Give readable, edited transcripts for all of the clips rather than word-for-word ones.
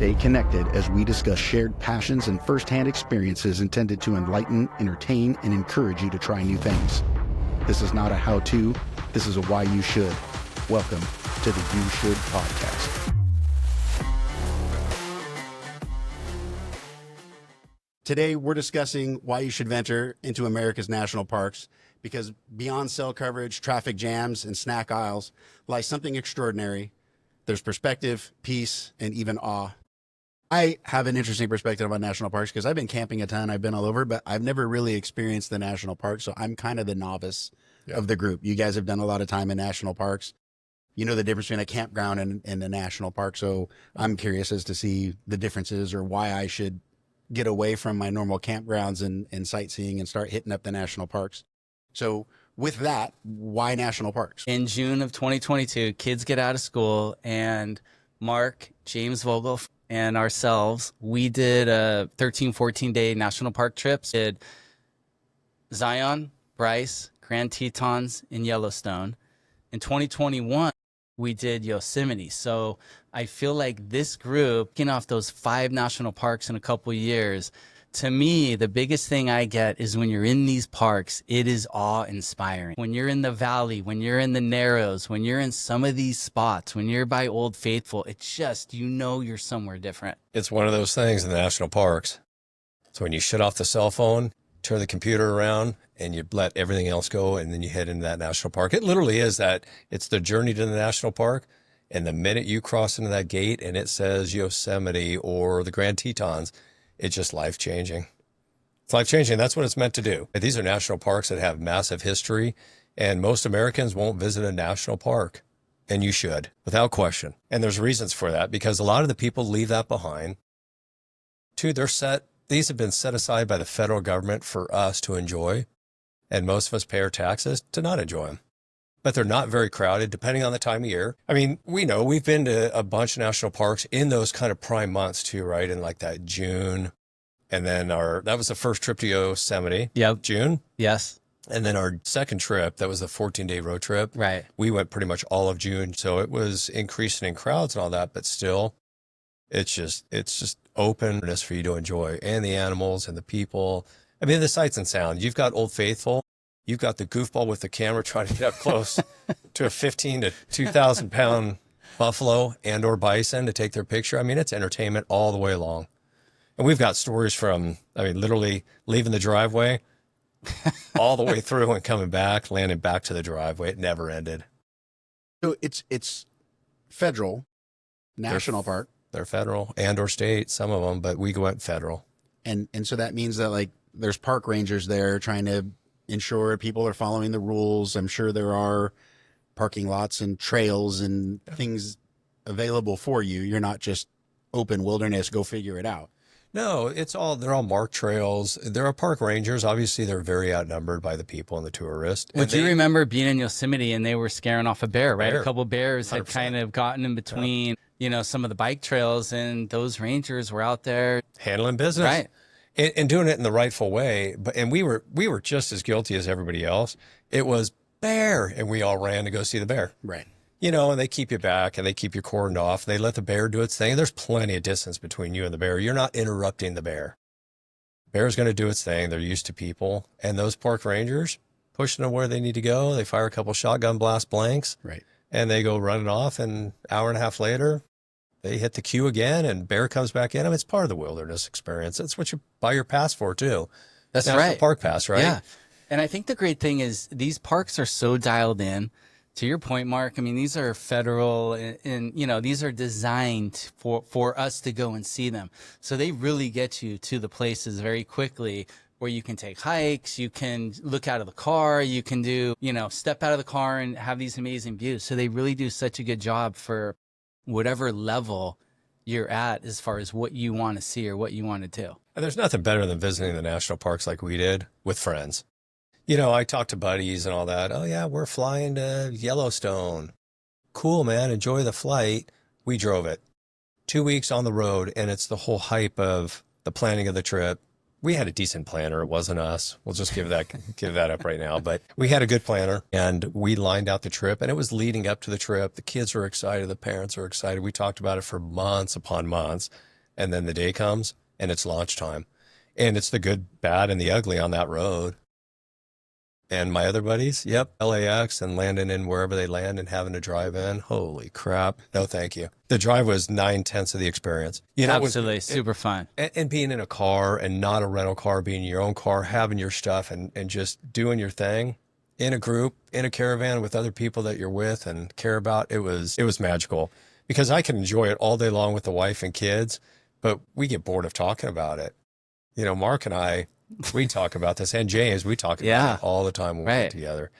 Stay connected as we discuss shared passions and firsthand experiences intended to enlighten, entertain, and encourage you to try new things. This is not a how-to, this is a why you should. Welcome to the You Should podcast. Today, we're discussing why you should venture into America's national parks, because beyond cell coverage, traffic jams, and snack aisles lies something extraordinary. There's perspective, peace, and even awe. I have an interesting perspective on national parks because I've been camping a ton. I've been all over, but I've never really experienced the national park. So I'm kind of the novice of the group. You guys have done a lot of time in national parks. You know the difference between a campground and a national park. So I'm curious as to see the differences or why I should get away from my normal campgrounds and sightseeing and start hitting up the national parks. So with that, why national parks? In June of 2022, kids get out of school, and Mark, James Vogel, and ourselves, we did a 13, 14-day national park trips. Did Zion, Bryce, Grand Tetons, and Yellowstone. In 2021, we did Yosemite. So I feel like this group, getting off those 5 national parks in a couple of years, to me, the biggest thing I get is when you're in these parks, it is awe-inspiring. When you're in the valley, when you're in the Narrows, when you're in some of these spots, when you're by Old Faithful, it's just, you know, you're somewhere different. It's one of those things in the national parks. So when you shut off the cell phone, turn the computer around, and you let everything else go, and then you head into that national park. It literally is that. It's the journey to the national park. And the minute you cross into that gate and it says Yosemite or the Grand Tetons, it's just life-changing. It's life-changing. That's what it's meant to do. These are national parks that have massive history, and most Americans won't visit a national park, and you should, without question. And there's reasons for that, because a lot of the people leave that behind. 2, these have been set aside by the federal government for us to enjoy, and most of us pay our taxes to not enjoy them. But they're not very crowded, depending on the time of year. I mean, we know we've been to a bunch of national parks in those kind of prime months too, right? In like that June. And then that was the first trip to Yosemite. Yep. June. Yes. And then our second trip, that was a 14-day road trip. Right. We went pretty much all of June. So it was increasing in crowds and all that, but still, it's just openness for you to enjoy, and the animals and the people. I mean, the sights and sounds. You've got Old Faithful. You've got the goofball with the camera trying to get up close to a 15 to 2,000 pound buffalo and or bison to take their picture. I mean, it's entertainment all the way along. And we've got stories from, literally leaving the driveway all the way through and coming back, landing back to the driveway. It never ended. So it's federal, national park. They're federal and or state, some of them, but we went federal. And so that means that like there's park rangers there trying to ensure people are following the rules. I'm sure there are parking lots and trails and things available for you. You're not just open wilderness, go figure it out. No, they're all marked trails. There are park rangers. Obviously, they're very outnumbered by the people and the tourists. Would you remember being in Yosemite and they were scaring off a bear, right? Bear. A couple of bears 100%. had kind of gotten in between, some of the bike trails, and those rangers were out there handling business. Right. And doing it in the rightful way. And we were just as guilty as everybody else. It was bear, and we all ran to go see the bear. Right. And they keep you back and they keep you cordoned off. They let the bear do its thing. There's plenty of distance between you and the bear. You're not interrupting the bear. Bear's going to do its thing. They're used to people. And those park rangers pushing them where they need to go. They fire a couple shotgun blast blanks. Right. And they go running off, and an hour and a half later, they hit the queue again, and bear comes back in them. It's part of the wilderness experience. That's what you buy your pass for too. That's National right. Park pass, right? Yeah. And I think the great thing is these parks are so dialed in. To your point, Mark, I mean, these are federal and these are designed for us to go and see them. So they really get you to the places very quickly where you can take hikes, you can look out of the car, you can do, step out of the car and have these amazing views. So they really do such a good job for whatever level you're at as far as what you want to see or what you want to do. And there's nothing better than visiting the national parks like we did with friends. I talked to buddies and all that. Oh yeah, we're flying to Yellowstone. Cool, man. Enjoy the flight. We drove it. 2 weeks on the road, and it's the whole hype of the planning of the trip. We had a decent planner. It wasn't us. We'll just give that up right now. But we had a good planner, and we lined out the trip, and it was leading up to the trip. The kids were excited. The parents were excited. We talked about it for months upon months. And then the day comes and it's launch time. And it's the good, bad, and the ugly on that road. And my other buddies, yep, LAX and landing in wherever they land and having to drive in. Holy crap. No, thank you. The drive was 9/10 of the experience. You know, Absolutely. Super fun. and being in a car and not a rental car, being in your own car, having your stuff and just doing your thing in a group, in a caravan with other people that you're with and care about. It was magical because I can enjoy it all day long with the wife and kids, but we get bored of talking about it. You know, Mark and I, we talk about this, and James, we talk about it all the time when we get together.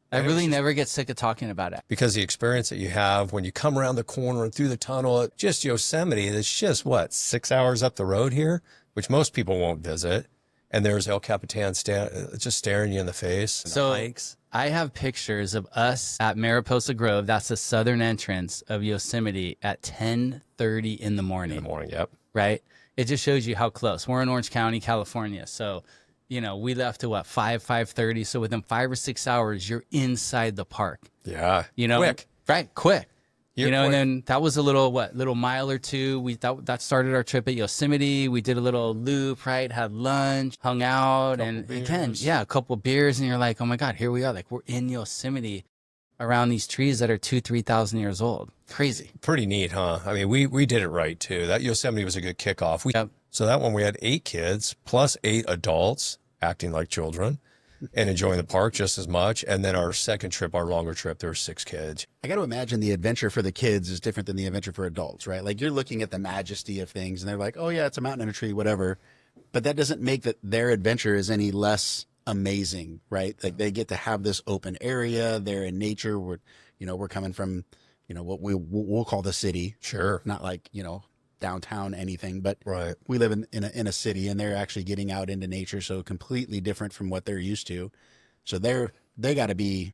I really never get sick of talking about it. Because the experience that you have when you come around the corner and through the tunnel, just Yosemite, it's just what, 6 hours up the road here, which most people won't visit. And there's El Capitan just staring you in the face. So I have pictures of us at Mariposa Grove. That's the southern entrance of Yosemite at 10:30 in the morning. Yep. Right? It just shows you how close. We're in Orange County, California. So, you know, we left at what, 5:30. So within 5 or 6 hours, you're inside the park. Yeah. You know, quick. Right, quick. You're you know, quick. and then that was a little mile or two. That started our trip at Yosemite. We did a little loop, right? Had lunch, hung out, and again, a couple beers, and you're like, oh my God, here we are. Like we're in Yosemite around these trees that are 2,000-3,000 years old. Crazy. Pretty neat, huh? I mean, we did it right too. That Yosemite was a good kickoff. So that one we had 8 kids plus 8 adults acting like children and enjoying the park just as much. And then our second trip, our longer trip, there were 6 kids. I got to imagine the adventure for the kids is different than the adventure for adults, right? Like you're looking at the majesty of things and they're like, oh yeah, it's a mountain and a tree, whatever. But that doesn't make that their adventure is any less amazing, right? Like they get to have this open area. They're in nature. We're coming from, what we'll call the city. Sure. Not like, downtown anything, but Right. we live in a city and they're actually getting out into nature. So completely different from what they're used to. So they got to be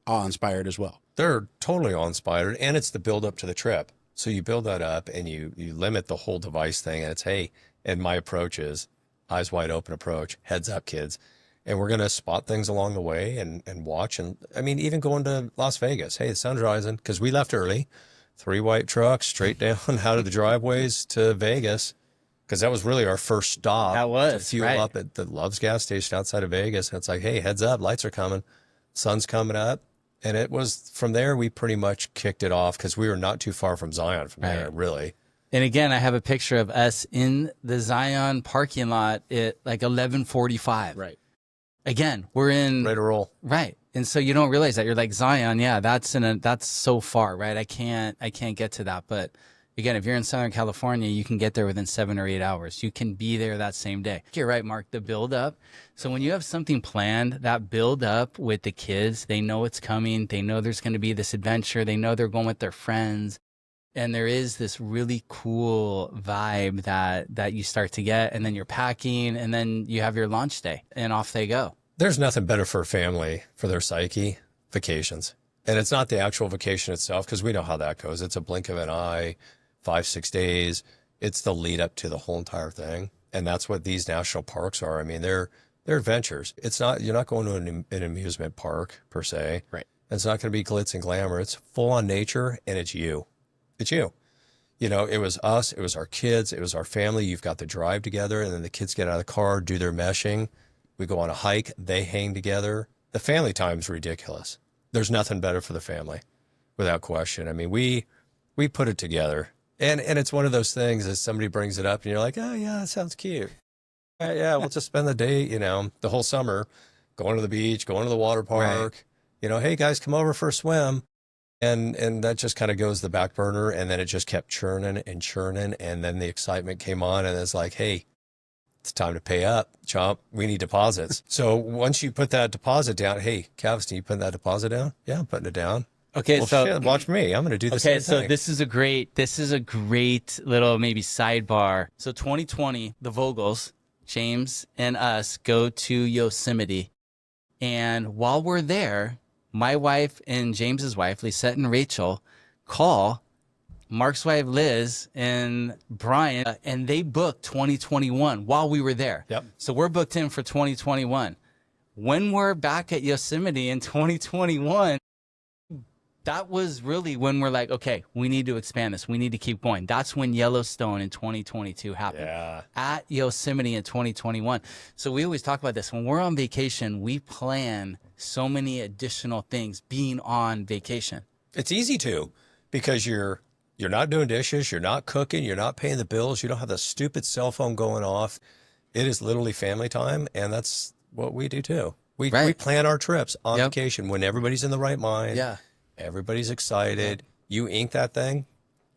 awe-inspired as well. They're totally awe-inspired, and it's the build up to the trip. So you build that up and you limit the whole device thing. And it's, hey, and my approach is eyes wide open approach, heads up kids. And we're going to spot things along the way and watch. And I mean, even going to Las Vegas, hey, the sun's rising because we left early, 3 white trucks straight down out of the driveways to Vegas. Because that was really our first stop. That was, to fuel up at the Love's gas station outside of Vegas. And it's like, hey, heads up, lights are coming, sun's coming up. And it was from there, we pretty much kicked it off because we were not too far from Zion from there, really. And again, I have a picture of us in the Zion parking lot at like 11:45. Right. Again, we're in Ready to roll. Right. And so you don't realize that you're like Zion. Yeah, that's so far, right? I can't get to that. But again, if you're in Southern California, you can get there within 7 or 8 hours. You can be there that same day. You're right, Mark, the build up. So when you have something planned, that build up with the kids, they know it's coming. They know there's going to be this adventure. They know they're going with their friends. And there is this really cool vibe that you start to get. And then you're packing and then you have your launch day and off they go. There's nothing better for a family, for their psyche, vacations. And it's not the actual vacation itself, because we know how that goes. It's a blink of an eye, 5-6 days. It's the lead up to the whole entire thing. And that's what these national parks are. I mean, they're adventures. It's not, you're not going to an amusement park per se. Right. It's not going to be glitz and glamour. It's full on nature, and it's you. It's you. You know, it was us, it was our kids, it was our family. You've got the drive together, and then the kids get out of the car, do their meshing. We go on a hike, they hang together. The family time's ridiculous. There's nothing better for the family, without question. I mean, we put it together. And it's one of those things as somebody brings it up and you're like, oh yeah, that sounds cute. Yeah, we'll just spend the day, the whole summer going to the beach, going to the water park, hey guys, come over for a swim. And that just kind of goes the back burner. And then it just kept churning and churning. And then the excitement came on and it's like, hey, it's time to pay up, chomp. We need deposits. So once you put that deposit down, hey, Calvin, you putting that deposit down? Yeah, I'm putting it down. Okay, well, so shit, watch me. I'm going to do the same thing. Okay, so this is a great little maybe sidebar. So 2020, the Vogels, James and us go to Yosemite. And while we're there, my wife and James's wife, Lisette and Rachel, call Mark's wife, Liz, and Brian, and they booked 2021 while we were there. Yep. So we're booked in for 2021. When we're back at Yosemite in 2021, that was really when we're like, okay, we need to expand this. We need to keep going. That's when Yellowstone in 2022 happened. Yeah. At Yosemite in 2021. So we always talk about this. When we're on vacation, we plan so many additional things being on vacation. It's easy to, because you're not doing dishes, you're not cooking, you're not paying the bills, you don't have the stupid cell phone going off. It is literally family time, and that's what we do too. We plan our trips on vacation when everybody's in the right mind. Yeah. Everybody's excited. You ink that thing,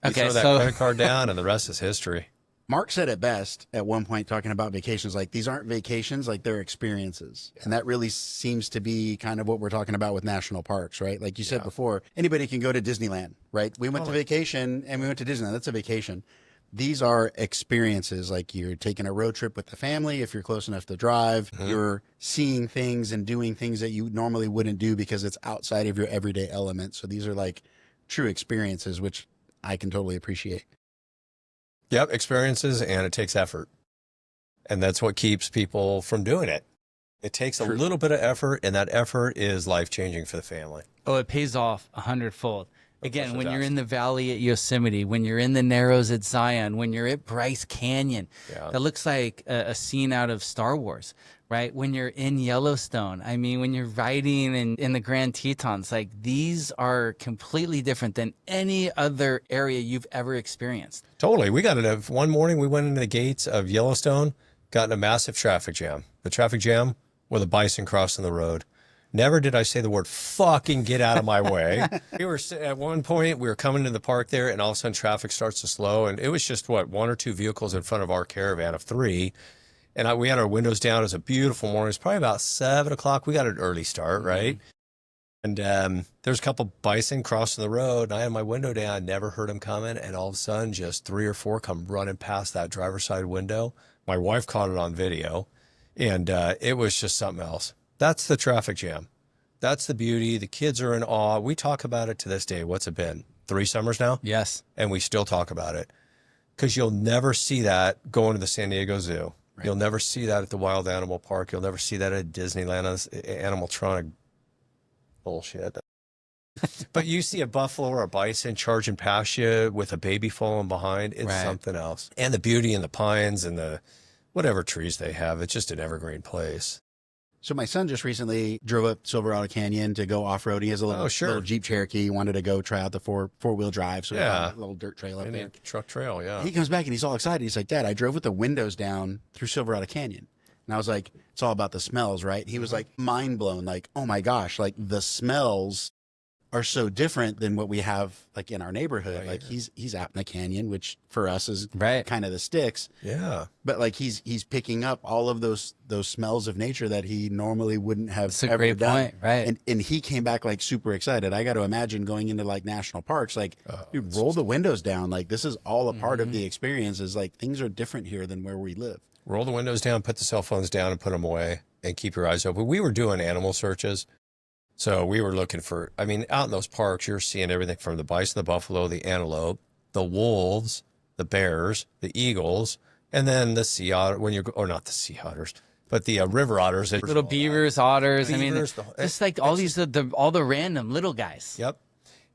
you Okay, throw that so credit card down, and the rest is history. Mark said it best at one point talking about vacations. Like, these aren't vacations, like they're experiences. And that really seems to be kind of what we're talking about with national parks, right? Like you said before, anybody can go to Disneyland, right? We went to vacation and we went to Disneyland. That's a vacation. These are experiences. Like, you're taking a road trip with the family. If you're close enough to drive, you're seeing things and doing things that you normally wouldn't do because it's outside of your everyday element. So these are like true experiences, which I can totally appreciate. Yep, experiences, and it takes effort. And that's what keeps people from doing it. It takes a little bit of effort, and that effort is life-changing for the family. Oh, it pays off 100-fold. Again, when it you're does. in the valley at Yosemite, when you're in the Narrows at Zion, when you're at Bryce Canyon, that looks like a scene out of Star Wars, right? When you're in Yellowstone, I mean, when you're riding in the Grand Tetons, like, these are completely different than any other area you've ever experienced. Totally. We got it. One morning, we went into the gates of Yellowstone, got in a massive traffic jam. The traffic jam with a bison crossing the road. Never did I say the word fucking get out of my way. We were at one point, we were coming to the park there, and all of a sudden traffic starts to slow. And it was just, one or two vehicles in front of our caravan of 3. And we had our windows down. It was a beautiful morning. It was probably about 7 o'clock. We got an early start, right? And there's a couple bison crossing the road, and I had my window down. Never heard them coming. And all of a sudden, just 3 or 4 come running past that driver's side window. My wife caught it on video, and it was just something else. That's the traffic jam. That's the beauty. The kids are in awe. We talk about it to this day. What's it been? 3 summers now? Yes. And we still talk about it, because you'll never see that going to the San Diego Zoo. Right. You'll never see that at the Wild Animal Park. You'll never see that at Disneyland, animatronic bullshit. But you see a buffalo or a bison charging past you with a baby falling behind. It's something else. And the beauty in the pines and the whatever trees they have. It's just an evergreen place. So my son just recently drove up Silverado Canyon to go off-road. He has a little Jeep Cherokee. He wanted to go try out the four-wheel drive. So a little dirt trail up there. Truck trail, yeah. He comes back and he's all excited. He's like, Dad, I drove with the windows down through Silverado Canyon. And I was like, it's all about the smells, right? He was like mind blown. Like, oh my gosh, like the smells are so different than what we have like in our neighborhood. Like he's out in the canyon, which for us is kind of the sticks. Yeah. But like he's picking up all of those smells of nature that he normally wouldn't have That's a ever great done. point, right? And he came back like super excited. I got to imagine going into like national parks, like dude, roll the windows down. Like this is all a part of the experience. Is like things are different here than where we live. Roll the windows down, put the cell phones down, and put them away, and keep your eyes open. We were doing animal searches. So we were looking for, I mean, out in those parks, you're seeing everything from the bison, the buffalo, the antelope, the wolves, the bears, the eagles, and then the sea otter, or not the sea otters, but the river otters. Little beavers, otters. Beavers, I mean, just like all these, all the random little guys. Yep.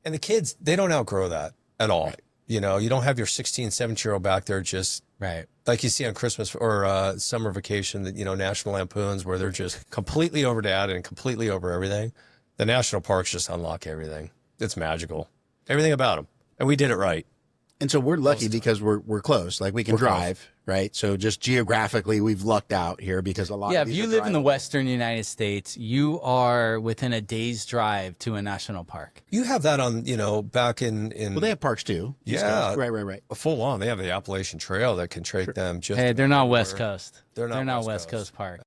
And the kids, they don't outgrow that at all. Right. You know, you don't have your 16, 17-year-old back there just like you see on Christmas or summer vacation, that, you know, National Lampoons, where they're just completely over dad and completely over everything. The national parks just unlock everything. It's magical. Everything about them. And we did it right. And so we're lucky because we're close. Like we can drive, right? So just geographically, we've lucked out here because a lot of if you live in the Western United States, you are within a day's drive to a national park. You have that on, you know, back in well, they have parks too. Yeah. Right. Full on. They have the Appalachian Trail that can take them just. Hey, they're not West Coast. They're not West Coast Park.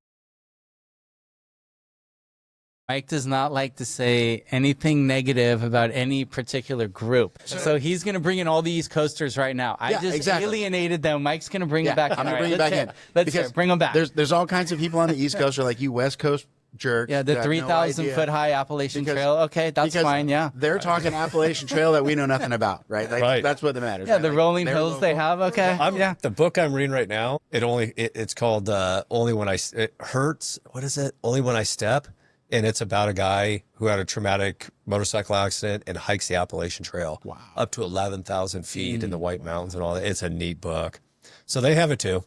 Mike does not like to say anything negative about any particular group. So he's going to bring in all the East Coasters right now. I just alienated them. Mike's going to bring them back in. I'm going to bring them back in. Let's bring them back. There's all kinds of people on the East Coast who are like, you West Coast jerks. Yeah, the 3,000-foot high Appalachian Trail. Okay, that's fine, yeah. They're talking Appalachian Trail that we know nothing about, right? Like, that's what matters. Yeah, right? the rolling hills they have, okay. The book I'm reading right now, it's called Only When I, it hurts, what is it? Only When I Step. And it's about a guy who had a traumatic motorcycle accident and hikes the Appalachian Trail. Wow. Up to 11,000 feet in the White Mountains and all that. It's a neat book. So they have it too.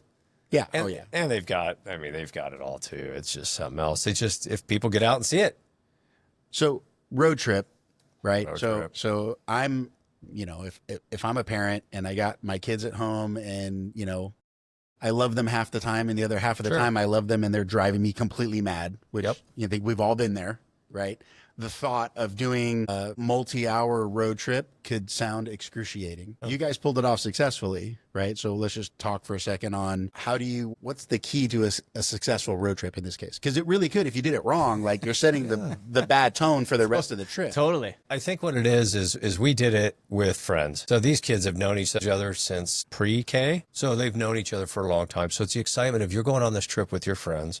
Yeah. And, Oh yeah. and they've got it all too. It's just something else. It's just, if people get out and see it. So road trip, right? Road so trip. so I'm, if I'm a parent and I got my kids at home and I love them half the time and the other half of the Sure. time I love them and they're driving me completely mad, which Yep. you think we've all been there, right? The thought of doing a multi-hour road trip could sound excruciating. You guys pulled it off successfully, right? So let's just talk for a second on what's the key to a successful road trip in this case? Because it really could, if you did it wrong, like you're setting the bad tone for the rest of the trip. Totally. I think what it is we did it with friends. So these kids have known each other since pre-K. So they've known each other for a long time. So it's the excitement of you're going on this trip with your friends.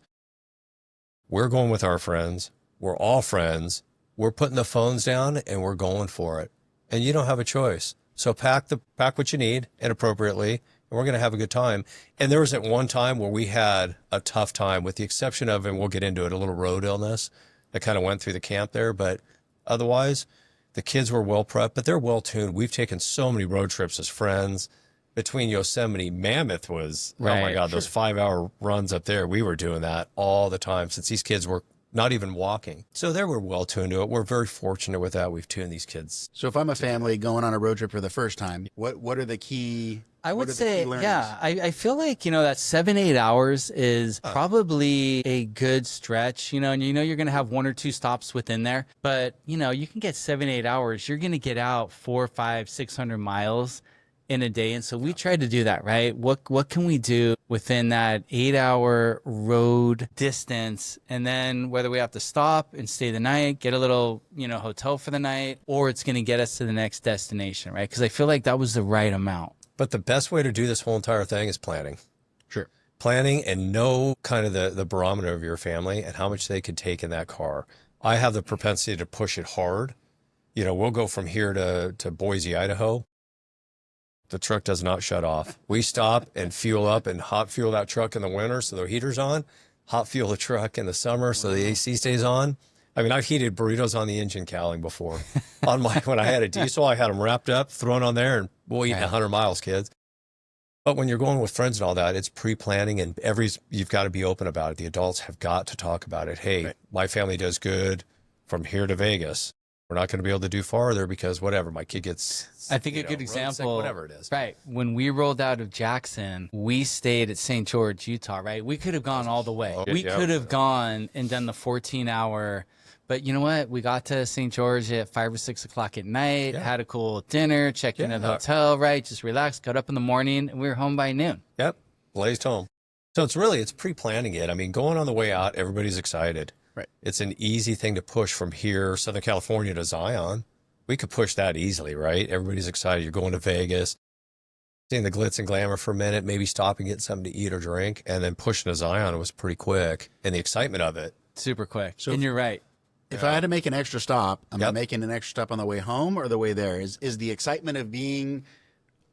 We're going with our friends. We're all friends. We're putting the phones down and we're going for it. And you don't have a choice. So pack what you need and appropriately, and we're going to have a good time. And there was at one time where we had a tough time, with the exception of, and we'll get into it, a little road illness that kind of went through the camp there. But otherwise, the kids were well prepped, but they're well tuned. We've taken so many road trips as friends. Between Yosemite, Mammoth was, oh my Right. God, those 5-hour runs up there. We were doing that all the time since these kids were not even walking. So they were well tuned to it. We're very fortunate with that. We've tuned these kids. So if I'm a family going on a road trip for the first time, what are the key? I what would are the say, key learnings? yeah, I feel like, that 7-8 hours is probably a good stretch, and you're going to have 1 or 2 stops within there, but you can get 7-8 hours. You're going to get out 400, 500, 600 miles in a day. And so we tried to do that, right? What can we do within that 8-hour road distance? And then whether we have to stop and stay the night, get a little, hotel for the night, or it's going to get us to the next destination, right? Because I feel like that was the right amount. But the best way to do this whole entire thing is planning. Sure. Planning and know kind of the barometer of your family and how much they could take in that car. I have the propensity to push it hard. We'll go from here to Boise, Idaho. The truck does not shut off. We stop and fuel up and hot fuel that truck in the winter so the heater's on, hot fuel the truck in the summer so the AC stays on. I mean, I've heated burritos on the engine cowling before. When I had a diesel, I had them wrapped up, thrown on there, and we'll eat 100 miles, kids. But when you're going with friends and all that, it's pre-planning, and you've got to be open about it. The adults have got to talk about it. Hey, Right. My family does good from here to Vegas. We're not going to be able to do farther because whatever, my kid gets, I think a good road example, sick, whatever it is. Right. When we rolled out of Jackson, we stayed at St. George, Utah, right? We could have gone all the way. Oh, We yeah. could have gone and done the 14-hour, but you know what? We got to St. George at 5 or 6 o'clock at night, Yeah. had a cool dinner, checked into the Yeah. hotel, right? Just relaxed, got up in the morning, and we were home by noon. Yep, blazed home. So it's pre-planning it. I mean, going on the way out, everybody's excited. Right. It's an easy thing to push from here, Southern California to Zion. We could push that easily, right? Everybody's excited. You're going to Vegas, seeing the glitz and glamour for a minute, maybe stopping, getting something to eat or drink, and then pushing to Zion was pretty quick. And the excitement of it. Super quick. So- and you're right. If I had to make an extra stop, am I Yep. making an extra stop on the way home or the way there? Is the excitement of being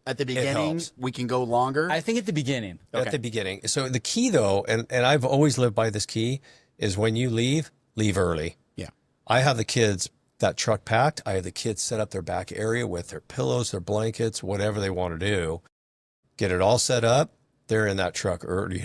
at the beginning, helps. we can go longer? I think at the beginning. Okay. At the beginning. So the key, though, and I've always lived by this key, is when you leave early. Yeah. I have the kids, that truck packed. I have the kids set up their back area with their pillows, their blankets, whatever they want to do. Get it all set up. They're in that truck early,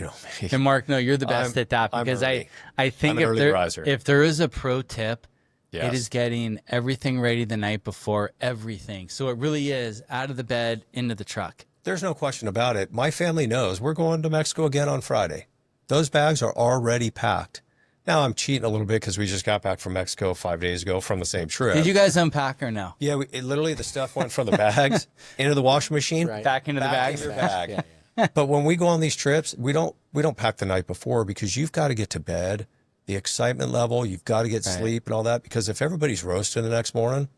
And Mark, no, you're the best I'm- at that I'm because early. I think I'm an early riser. if there is a pro tip, Yes. it is getting everything ready the night before, everything. So it really is out of the bed, into the truck. There's no question about it. My family knows we're going to Mexico again on Friday. Those bags are already packed. Now I'm cheating a little bit because we just got back from Mexico 5 days ago from the same trip. Did you guys unpack or no? Yeah, literally the stuff went from the bags into the washing machine, Right. Back into the bags? into the bag. Yeah, But when we go on these trips, we don't pack the night before because you've got to get to bed, the excitement level, you've got to get sleep and all that. Because if everybody's roasting the next morning,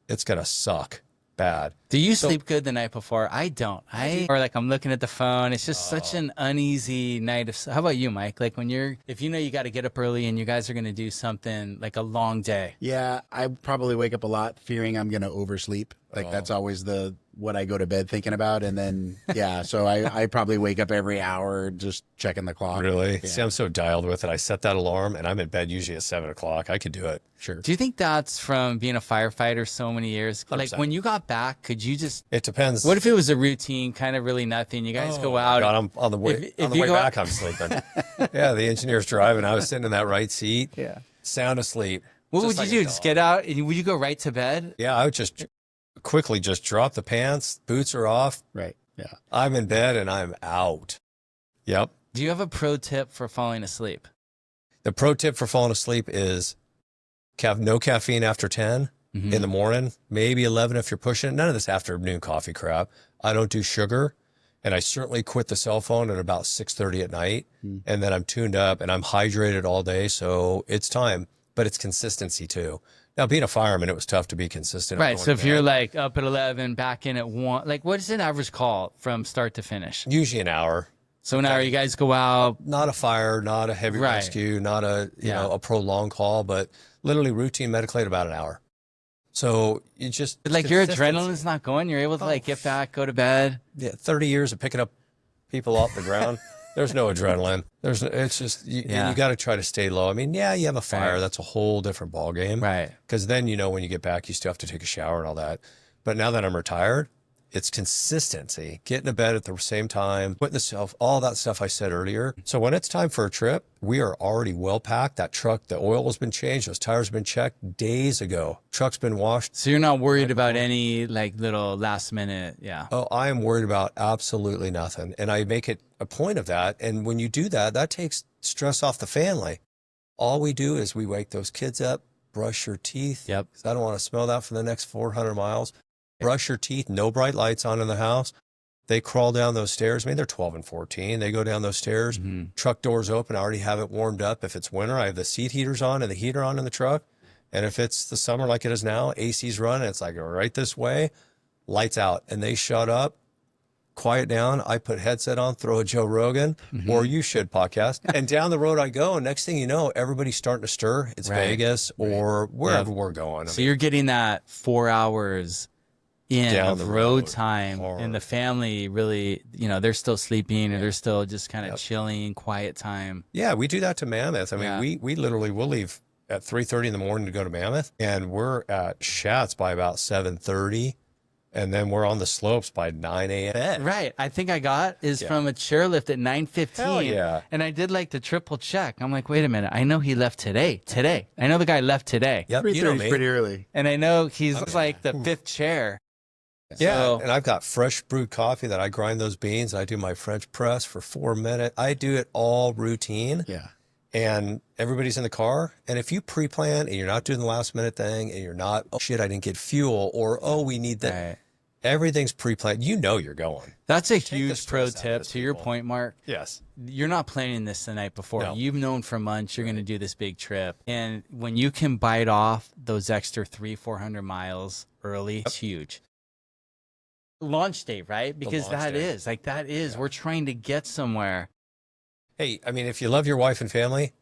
it's gonna suck bad. Do you sleep good the night before? I don't. Or like I'm looking at the phone. It's just such an uneasy night. How about you, Mike? Like if you know you got to get up early and you guys are going to do something like a long day. Yeah, I probably wake up a lot fearing I'm going to oversleep. Like that's always the what I go to bed thinking about. And then, yeah, so I probably wake up every hour just checking the clock. Really? Yeah. See, I'm so dialed with it. I set that alarm and I'm in bed usually at 7 o'clock. I could do it. Sure. Do you think that's from being a firefighter so many years? Like 100%. when you got back, could you just, It depends. what if it was a routine, kind of really nothing? You guys go out. God, I'm on the way, If on the you way go out- back, I'm sleeping. Yeah, the engineer's driving. I was sitting in that right seat. Yeah. Sound asleep. What would just you like a do? Just dog. get out and would you go right to bed? Yeah, I would just quickly just drop the pants. Boots are off. Right. Yeah. I'm in bed and I'm out. Yep. Do you have a pro tip for falling asleep? The pro tip for falling asleep is no caffeine after 10 in the morning, maybe 11 if you're pushing it. None of this afternoon coffee crap. I don't do sugar, and I certainly quit the cell phone at about 6:30 at night, and then I'm tuned up and I'm hydrated all day, so it's time. But it's consistency too. Now, being a fireman, it was tough to be consistent. Right. So if you're like up at 11, back in at 1, like what is an average call from start to finish? usually an hour. So now you guys go out. Not a fire, not a heavy Right. rescue, not a Yeah. a prolonged call, but literally routine medically at about an hour. So you just Like your consistency. adrenaline's not going. You're able to like get back, go to bed. Yeah, 30 years of picking up people off the ground. There's no adrenaline. It's just you got to try to stay low. I mean, yeah, you have a fire. Right. That's a whole different ball game. Right. Because then when you get back, you still have to take a shower and all that. But now that I'm retired, it's consistency. Getting to bed at the same time, putting the self, all that stuff I said earlier. So when it's time for a trip, we are already well packed. That truck, the oil has been changed. Those tires have been checked days ago. Truck's been washed. So you're not worried about any like little last minute. Yeah. Oh, I am worried about absolutely nothing. And I make it a point of that. And when you do that, that takes stress off the family. All we do is we wake those kids up, brush your teeth. Yep. 'Cause I don't want to smell that for the next 400 miles. Brush your teeth, no bright lights on in the house. They crawl down those stairs. I mean, they're 12 and 14. They go down those stairs. Truck doors open. I already have it warmed up. If it's winter, I have the seat heaters on and the heater on in the truck. And if it's the summer like it is now, AC's running. It's like right this way, lights out. And they shut up, quiet down. I put headset on, throw a Joe Rogan or YouShould podcast. And down the road I go. And next thing you know, everybody's starting to stir. It's Right. Vegas or wherever we're going. I So mean, you're getting that 4 hours in Down of the road road, time, hard. and the family really, they're still sleeping or they're still just kind of chilling, quiet time. yeah, we do that to Mammoth. I mean, Yeah. we literally will leave at 3:30 in the morning to go to Mammoth, and we're at Schatz by about 7:30, and then we're on the slopes by 9 a.m. Right. I think I got is Yeah. from a chairlift at 9:15. Hell yeah. And I did like the triple check. I'm like, wait a minute. I know he left today. I know the guy left today. Yep, you know 3:30 is me. pretty early. And I know he's like the fifth chair. Yeah, So- and I've got fresh brewed coffee that I grind those beans. I do my French press for 4 minutes. I do it all routine. Yeah. And everybody's in the car. And if you pre-plan and you're not doing the last minute thing and you're not, oh shit, I didn't get fuel, or oh, we need that. Right. Everything's pre-planned. You know you're going. That's a the huge pro stress out of tip those to your people. point, Mark. Yes. You're not planning this the night before. No. You've known for months you're going to do this big trip. And when you can bite off those extra 300-400 miles early, it's huge. Launch day, right? Because launch day. we're trying to get somewhere. Hey, I mean, if you love your wife and family,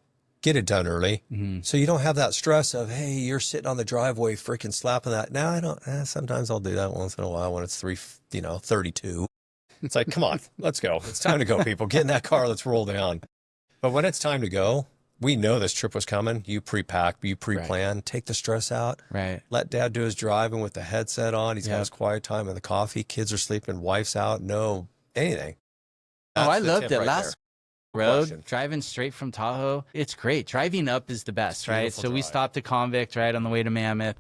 get it done early. So you don't have that stress of, hey, you're sitting on the driveway freaking slapping that. Now I don't, sometimes I'll do that once in a while when it's 32. It's like, come on, let's go. It's time to go, people. Get in that car. Let's roll down. But when it's time to go, we know this trip was coming. You pre-pack, you pre-plan, take the stress out. Right. Let dad do his driving with the headset on. He's got Yep. his quiet time and the coffee. Kids are sleeping, wife's out. No, anything. Oh, That's I the loved tip it. right Last there. road, Question. driving straight from Tahoe. It's great. Driving up is the best, right? beautiful So we drive. stopped at Convict, right, on the way to Mammoth.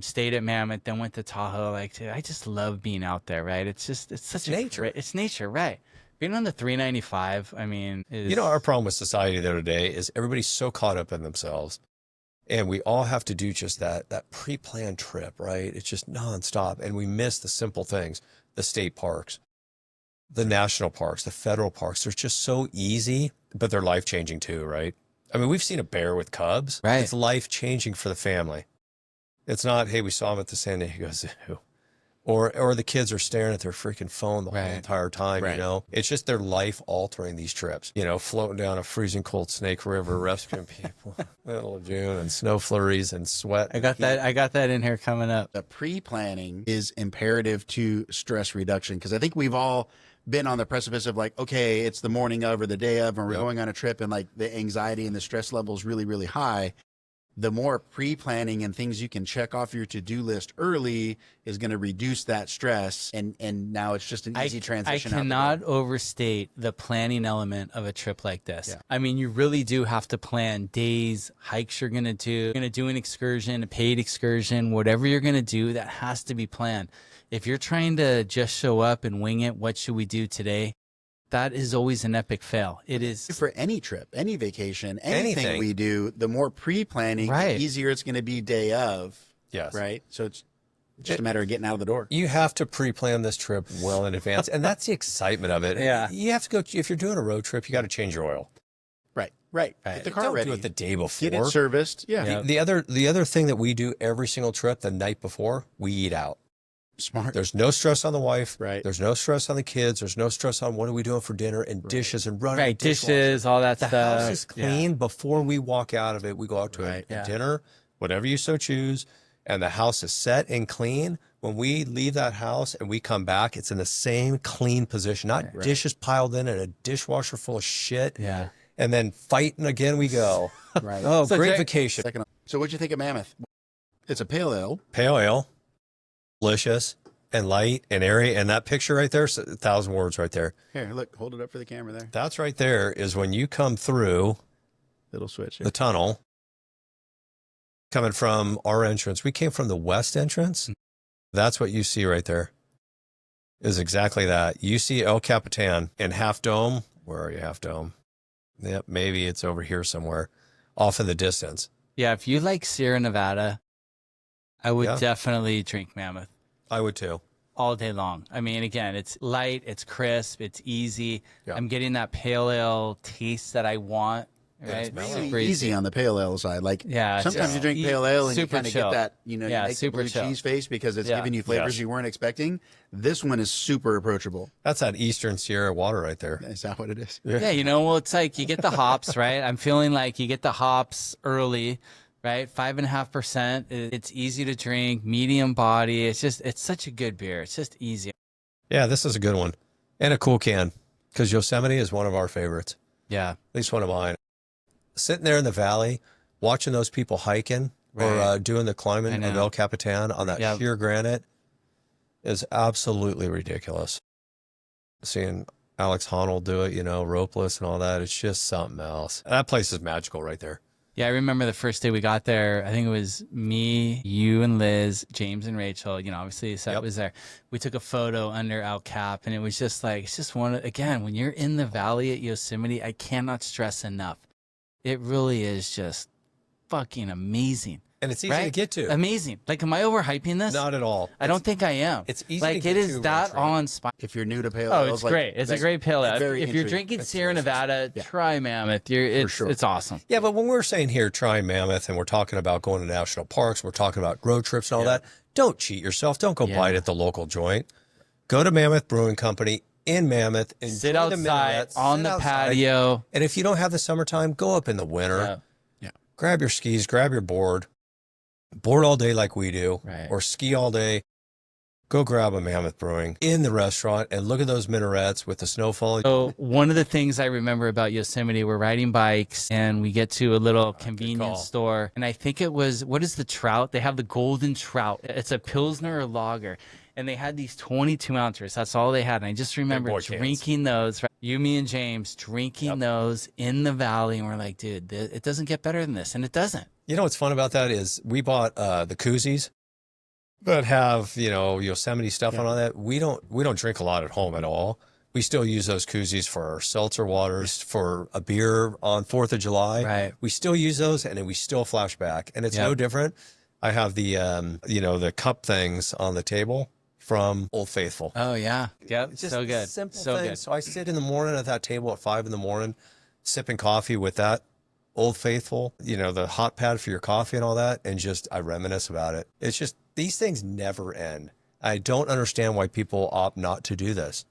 Stayed at Mammoth, then went to Tahoe. Like, dude, I just love being out there, right? It's such nature. It's nature, right? Being on the 395, I mean, is, You know, our problem with society the other day is everybody's so caught up in themselves. And we all have to do just that pre-planned trip, right? It's just nonstop. And we miss the simple things, the state parks, the national parks, the federal parks. They're just so easy, but they're life-changing too, right? I mean, we've seen a bear with cubs. Right. It's life-changing for the family. It's not, hey, we saw him at the San Diego Zoo. or the kids are staring at their freaking phone the whole Right. entire time. Right. You know, it's just their life altering these trips. You know, floating down a freezing cold Snake River, rescuing people, middle of June, and snow flurries and sweat. I got that. I got that in here coming up. The pre-planning is imperative to stress reduction, because I think we've all been on the precipice of like, okay, it's the morning of or the day of, and we're Yep. going on a trip, and like the anxiety and the stress level is really, really high. The more pre-planning and things you can check off your to-do list early is going to reduce that stress. And now it's just an easy transition. I out the cannot door. overstate the planning element of a trip like this. Yeah. I mean, you really do have to plan days, hikes you're going to do. You're going to do an excursion, a paid excursion, whatever you're going to do, that has to be planned. If you're trying to just show up and wing it, what should we do today? That is always an epic fail. It is. For any trip, any vacation, anything Anything. we do, the more pre-planning, Right. the easier it's going to be day of. Yes. Right. So it's just a matter of getting out of the door. You have to pre-plan this trip well in advance, and that's the excitement of it. Yeah. You have to go. If you're doing a road trip, you got to change your oil. Right. Get the car Don't ready. do it the day before. Get it serviced. Yeah. Yeah. The other thing that we do every single trip, the night before, we eat out. Smart. There's no stress on the wife. Right. There's no stress on the kids. There's no stress on what are we doing for dinner and dishes and running. Right, the dishwasher. dishes, all that The stuff. house is clean before we walk out of it. We go out to Right. a dinner, whatever you so choose, and the house is set and clean. When we leave that house and we come back, it's in the same clean position, not dishes piled in and a dishwasher full of shit. Yeah. And then fighting again we go. Right. Oh, So great Jay- vacation. So what'd you think of Mammoth? It's a pale ale. Pale ale, delicious and light and airy. And that picture right there, 1,000 words right there. Here, look, hold it up for the camera there. That's right there is when you come through Little switch. the tunnel coming from our entrance. We came from the west entrance. That's what you see right there is exactly that. You see El Capitan and Half Dome. Where are you, Half Dome? Yep, maybe it's over here somewhere off in the distance. Yeah, if you like Sierra Nevada, I would Yeah. definitely drink Mammoth I would too. all day long. I mean, again, it's light, it's crisp, it's easy. Yeah. I'm getting that pale ale taste that I want. Right, it's Really Super easy on the pale ale side. Like Yeah, it's sometimes just you drink pale ale and you super kind of chill. get that, you Yeah, make the super blue chill. cheese face because it's Yeah. giving you flavors Yes. you weren't expecting. This one is super approachable. That's that Eastern Sierra water right there. Is that what it is? Yeah, well, it's like you get the hops, right? I'm feeling like you get the hops early, right? 5.5%. It's easy to drink, medium body. It's such a good beer. It's just easy. Yeah, this is a good one. And a cool can because Yosemite is one of our favorites, Yeah. at least one of mine. Sitting there in the valley, watching those people hiking or Right. doing the climbing I of know. El Capitan on that Yep. sheer granite is absolutely ridiculous. Seeing Alex Honnold do it, ropeless and all that, it's just something else. That place is magical right there. Yeah, I remember the first day we got there. I think it was me, you, and Liz, James, and Rachel. Obviously, Seth Yep. was there. We took a photo under El Cap, and it was just like, it's just again, when you're in the valley at Yosemite, I cannot stress enough. It really is just fucking amazing. And it's easy right? to get to. Amazing. Like, am I overhyping this? Not at all. I don't think I am. it's easy like to it get is to, that Rachel. awe-inspiring. If you're new to pale Oh, ale, it's great. It's a great pale ale. very If you're intriguing. drinking Sierra Nevada, Yeah. try Mammoth. It's sure. it's awesome. Yeah, but when we're saying here, trying Mammoth, and we're talking about going to national parks, we're talking about road trips and all that, don't cheat yourself. Don't go Yeah. bite at the local joint. Go to Mammoth Brewing Company in Mammoth and Sit outside on the patio. And if you don't have the summertime, go up in the winter. Yeah. Grab your skis, grab your board all day like we do, Right. or ski all day. Go grab a Mammoth Brewing in the restaurant and look at those minarets with the snow falling. So one of the things I remember about Yosemite, we're riding bikes and we get to a little call. convenience store. And I think it was, what is the trout? They have the golden trout. It's a Pilsner or lager. And they had these 22 ounces. That's all they had. And I just remember boy cans. drinking those. Right? You, me, and James drinking those in the valley. And we're like, dude, it doesn't get better than this. And it doesn't. You know what's fun about that is we bought the koozies that have Yosemite stuff on that. We don't drink a lot at home at all. We still use those koozies for our seltzer waters, for a beer on 4th of July. Right. We still use those, and then we still flash back, and it's no different. I have the the cup things on the table from Old Faithful. Oh, yeah. Yep. It's just So good. simple So things. good. So I sit in the morning at that table at 5 in the morning, sipping coffee with that Old Faithful, the hot pad for your coffee and all that, and just I reminisce about it. It's just these things never end. I don't understand why people opt not to do this.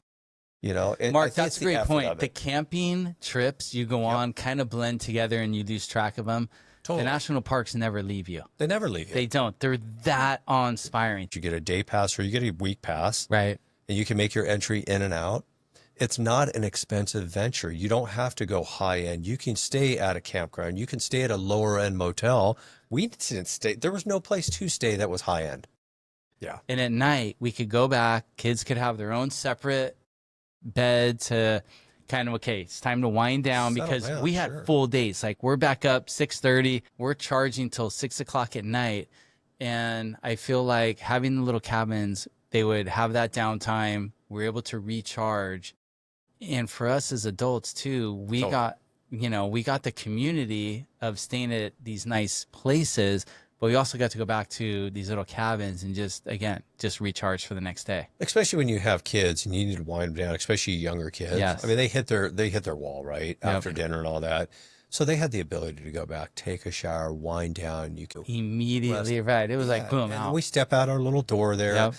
You know, Mark, that's a great point. The camping trips you go on kind of blend together and you lose track of them. Totally. The national parks never leave you. They never leave you. They don't. They're that awe-inspiring. You get a day pass or you get a week pass. Right. And you can make your entry in and out. It's not an expensive venture. You don't have to go high end. You can stay at a campground. You can stay at a lower end motel. We didn't stay. There was no place to stay that was high end. Yeah. And at night, we could go back. Kids could have their own separate bed to kind of, okay, it's time to wind down because we had full days. Like we're back up 6:30. We're charging till 6 o'clock at night. And I feel like having the little cabins, they would have that downtime. We're able to recharge. And for us as adults too, we got the community of staying at these nice places, but we also got to go back to these little cabins and just recharge for the next day. Especially when you have kids and you need to wind them down, especially younger kids. Yes. I mean, they hit their wall, right? After dinner and all that. So they had the ability to go back, take a shower, wind down. You could immediately, right. It was like, boom, and out. we step out our little door there. Yep.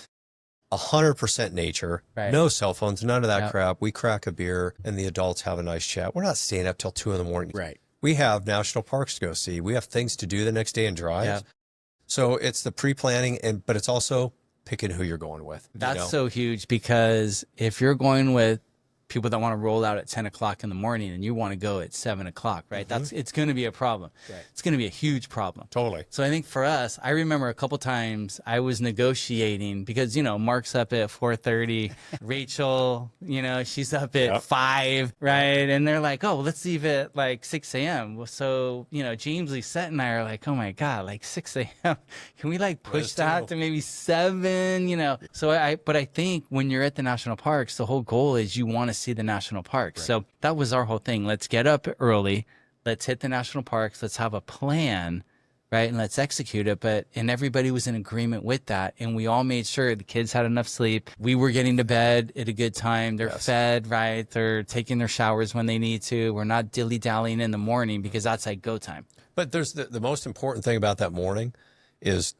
100% nature, Right. no cell phones, none of that Yep. crap. We crack a beer and the adults have a nice chat. We're not staying up till 2 a.m. Right. We have national parks to go see. We have things to do the next day and drives. Yep. So it's the pre-planning, but it's also picking who you're going with. That's so huge because if you're going with people that want to roll out at 10 o'clock in the morning and you want to go at 7 o'clock, right? It's going to be a problem. Right. It's going to be a huge problem. Totally. So I think for us, I remember a couple times I was negotiating because, Mark's up at 4:30, Rachel, she's up at 5, right? And they're like, oh, let's leave at like 6 a.m. So, James, Lisette and I are like, oh my God, like 6 a.m. Can we like push that to maybe 7, So but I think when you're at the national parks, the whole goal is you want to see the national parks. Right. So that was our whole thing. Let's get up early. Let's hit the national parks. Let's have a plan, right? And let's execute it. And everybody was in agreement with that. And we all made sure the kids had enough sleep. We were getting to bed at a good time. They're fed, right? They're taking their showers when they need to. We're not dilly-dallying in the morning because that's like go time. But there's the most important thing about that morning is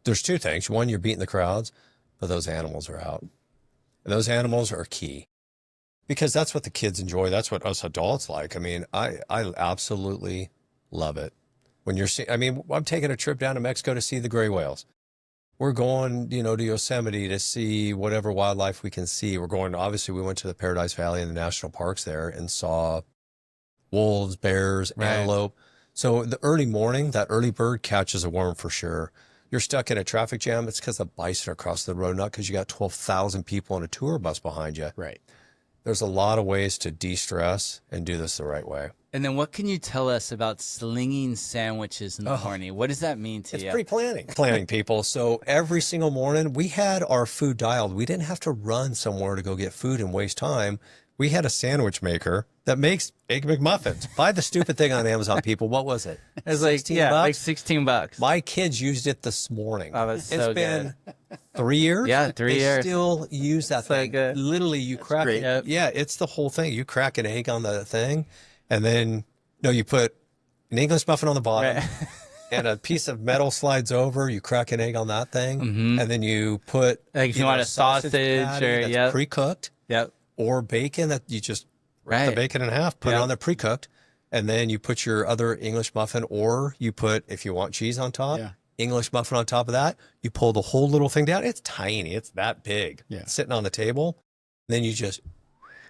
there's two things. One, you're beating the crowds, but those animals are out. And those animals are key. Because that's what the kids enjoy. That's what us adults like. I mean, I absolutely love it. When you're seeing, I'm taking a trip down to Mexico to see the gray whales. We're going, to Yosemite to see whatever wildlife we can see. Obviously, we went to the Paradise Valley and the national parks there and saw wolves, bears, antelope. So the early morning, that early bird catches a worm for sure. You're stuck in a traffic jam. It's because the bison are across the road, not because you got 12,000 people on a tour bus behind you. Right. There's a lot of ways to de-stress and do this the right way. And then what can you tell us about slinging sandwiches in the morning? What does that mean to you? It's pre-planning. Planning, people. So every single morning, we had our food dialed. We didn't have to run somewhere to go get food and waste time. We had a sandwich maker that makes Egg McMuffins. Buy the stupid thing on Amazon, people. What was it? It was like, like $16. My kids used it this morning. Oh, that's so good. It's been 3 years. Yeah, 3 years. They still use that thing. Like Literally, you crack it. Yep. Yeah, it's the whole thing. You crack an egg on the thing, and then, you put an English muffin on the bottom. Right. And a piece of metal slides over. You crack an egg on that thing, and then you put like if you want a sausage or that's pre-cooked, or bacon that you just rip the bacon in half, put it on there pre-cooked, and then you put your other English muffin, or you put, if you want cheese on top, English muffin on top of that. You pull the whole little thing down. It's tiny. It's that big. It's sitting on the table. Then you just.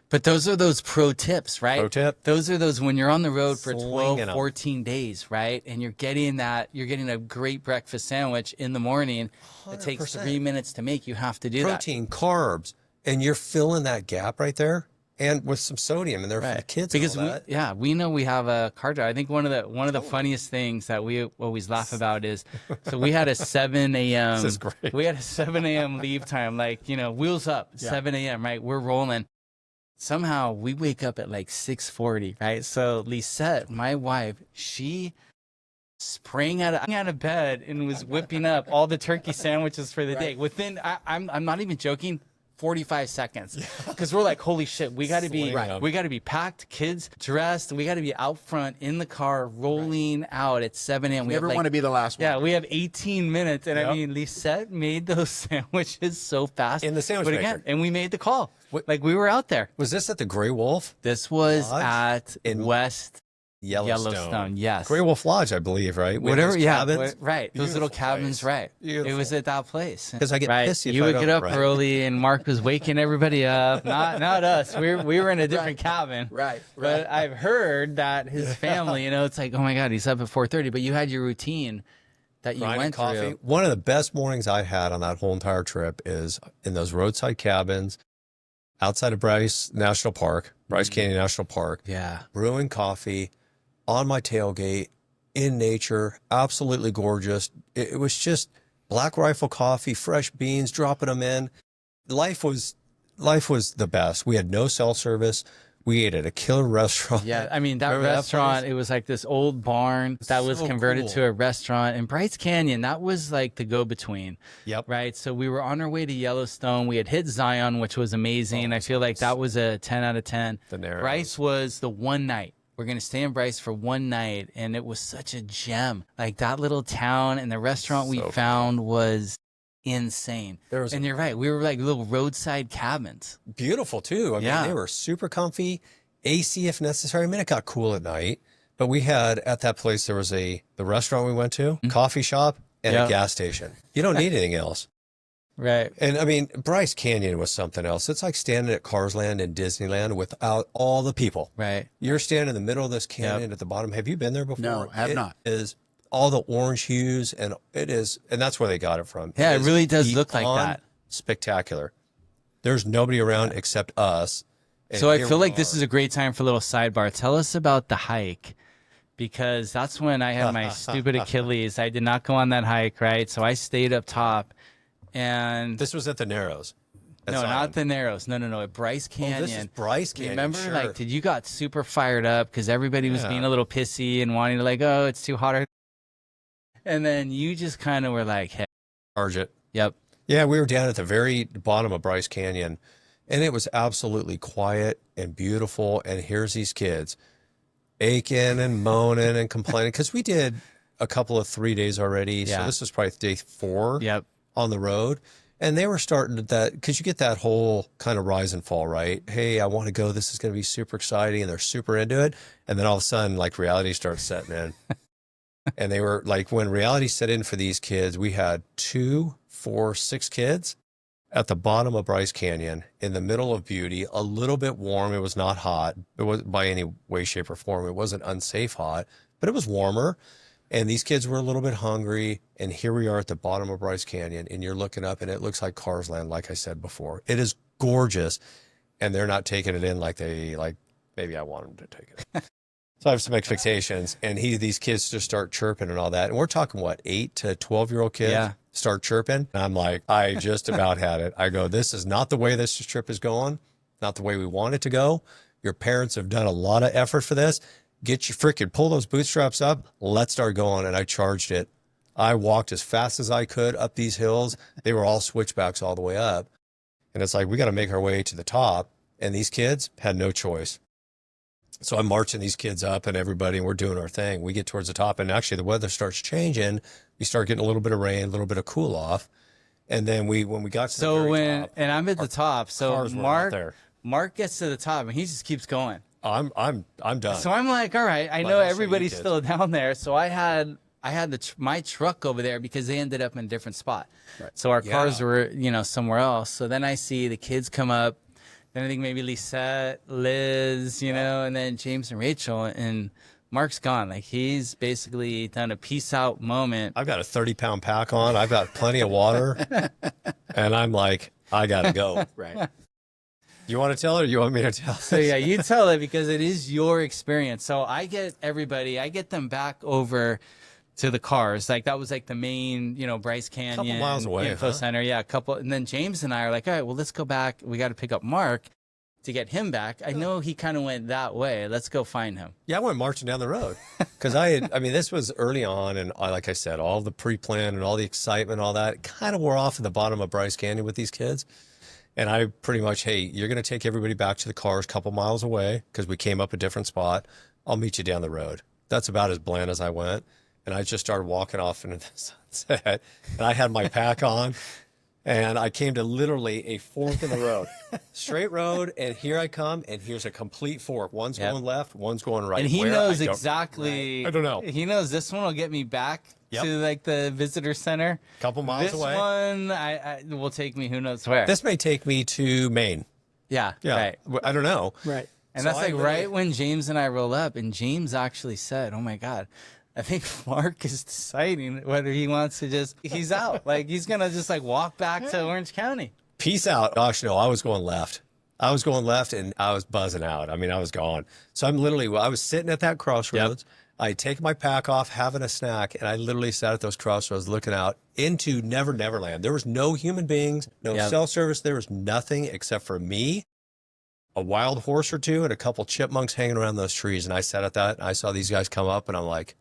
But those are those pro tips, right? Pro tip. Those are those when you're on the road for Slinging 12, 14 days, right? And you're getting a great breakfast sandwich in the morning. 100%. It takes 3 minutes to make. You have to do protein, carbs, and you're filling that gap right there. And with some sodium in there for the kids. Because we know we have a car driver. I think one of the funniest things that we always laugh about is, so we had a 7 a.m. This is great. We had a 7 a.m. leave time, wheels up, 7 a.m., right? We're rolling. Somehow we wake up at like 6:40, right? So Lisette, my wife, she sprang out of bed and was whipping up all the turkey sandwiches for the day. I'm not even joking, 45 seconds because we're like, holy shit, we got to be Right. we got to be packed, kids dressed, we got to be out front in the car rolling out at 7 a.m. We Never have want to be the last one. yeah, we have 18 minutes, and I Yep. mean, Lisette made those sandwiches so fast In the sandwich but maker. again, and we made the call. What- Like we were out there. Was this at the Grey Wolf This was Lodge? at In West Yellowstone? Yellowstone, yes. Grey Wolf Lodge, I believe, right? We had Whatever, those yeah, cabins. right. Those little Beautiful cabins, place. right. Beautiful. It was at that place. 'Cause I get right. pissy if you I would don't, get up right. early, and Mark was waking everybody up. Not us. We were in a different cabin. Right, But I've heard that his family, you know, it's like, oh my God, he's up at 4:30. But you had your routine that you Grinding went coffee. through. One of the best mornings I had on that whole entire trip is in those roadside cabins outside of Bryce National Park, Bryce Canyon National Park, Yeah. brewing coffee on my tailgate in nature, absolutely gorgeous. It was just Black Rifle coffee, fresh beans, dropping them in. Life was the best. We had no cell service. We ate at a killer restaurant. Yeah, I mean that Remember that restaurant. place? It was like this old barn that was So converted cool. to a restaurant in Bryce Canyon. That was like the go-between. Yep. Right. So we were on our way to Yellowstone. We had hit Zion, which was amazing. I feel like that was a 10 out of 10. The Narrows. Bryce was the one night. We're going to stay in Bryce for one night. And it was such a gem. Like that little town and the restaurant we So found was insane. There was And you're right. We were like little roadside cabins. beautiful too. I mean, Yeah. they were super comfy, AC if necessary. I mean, it got cool at night, but we had at that place, there was the restaurant we went to, coffee shop, and Yeah. a gas station. You don't need anything else. Right. And I mean, Bryce Canyon was something else. It's like standing at Cars Land in Disneyland without all the people. Right. You're standing in the middle of this canyon at the bottom. Have you been there before? No, I have not. It is all the orange hues, and it is, and that's where they got it from. Yeah, it is really does look like beyond that. Spectacular. There's nobody around except us. and So I here feel we like this are. is a great time for a little sidebar. Tell us about the hike, because that's when I had my stupid Achilles. I did not go on that hike, right? So I stayed up top, and This was at the Narrows. at no, Zion. not the Narrows. No, at Bryce Oh, Canyon. this is Bryce Canyon. Remember, sure. like, did you got super fired up because everybody was Yeah. being a little pissy and wanting to like, oh, it's too hot, and then you just kind of were like, hey, Charge it. yep, Yeah, we were down at the very bottom of Bryce Canyon, and it was absolutely quiet and beautiful. And here's these kids aching and moaning and complaining because we did a couple of 3 days already. So Yeah. this was probably day 4 yep, on the road. And they were starting to that because you get that whole kind of rise and fall, right? Hey, I want to go. This is going to be super exciting. And they're super into it. And then all of a sudden, like reality starts setting in. And they were like, when reality set in for these kids, we had 2, 4, 6 kids at the bottom of Bryce Canyon in the middle of beauty, a little bit warm. It was not hot. It wasn't by any way, shape, or form. It wasn't unsafe hot, but it was warmer. And these kids were a little bit hungry. And here we are at the bottom of Bryce Canyon, and you're looking up, and it looks like Cars Land, like I said before. It is gorgeous. And they're not taking it in like maybe I want them to take it. So I have some expectations, and these kids just start chirping and all that. And we're talking, what, 8 to 12-year-old kids Yeah. start chirping. And I'm like, I just about had it. I go, this is not the way this trip is going, not the way we want it to go. Your parents have done a lot of effort for this. Get your freaking, pull those bootstraps up. Let's start going. And I charged it. I walked as fast as I could up these hills. They were all switchbacks all the way up. And it's like, we got to make our way to the top. And these kids had no choice. So I'm marching these kids up and everybody, and we're doing our thing. We get towards the top, and actually the weather starts changing. We start getting a little bit of rain, a little bit of cool off. And then when we got to the So very top, and I'm at the top. So cars were not there. Mark gets to the top and he just keeps going. I'm done. So I'm like, all right, I Like, know I'll show you everybody's kids. still down there. So I had my truck over there because they ended up in a different spot. Right. So our cars Yeah. were, somewhere else. So then I see the kids come up. Then I think maybe Lisette, Liz, and then James and Rachel, and Mark's gone. Like he's basically done a peace out moment. I've got a 30-pound pack on. I've got plenty of water. And I'm like, I got to go. Right. You want to tell, or you want me to tell? So yeah, you tell it because it is your experience. So I get them back over to the cars. Like that was like the main, Bryce Canyon miles away, info huh? center. Yeah, a couple. And then James and I are like, all right, well, let's go back. We got to pick up Mark to get him back. I know he kind of went that way. Let's go find him. Yeah, I went marching down the road because this was early on. And like I said, all the pre-plan and all the excitement, all that kind of wore off at the bottom of Bryce Canyon with these kids. And I pretty much, hey, you're going to take everybody back to the cars a couple miles away because we came up a different spot. I'll meet you down the road. That's about as bland as I went. And I just started walking off into the sunset. And I had my pack on. And I came to literally a fork in the road, straight road. And here I come. And here's a complete fork. One's going left, one's going right. And he Where? knows exactly. I don't know. He knows this one will get me back to like the visitor center. Couple miles this away. This one I will take me who knows where. This may take me to Maine. Yeah. Right. I don't know. Right. And So that's like right when James and I roll up, and James actually said, "Oh my God, I think Mark is deciding whether he wants to he's out. Like he's gonna just like walk back to Orange County." Peace out. Gosh, no, I was going left. I was going left and I was buzzing out. I mean, I was gone. So I was sitting at that crossroads. I take my pack off, having a snack, and I literally sat at those crossroads looking out into Never Neverland. There was no human beings, no cell service. There was nothing except for me, a wild horse or two, and a couple chipmunks hanging around those trees. And I sat at that, and I saw these guys come up, and I'm like,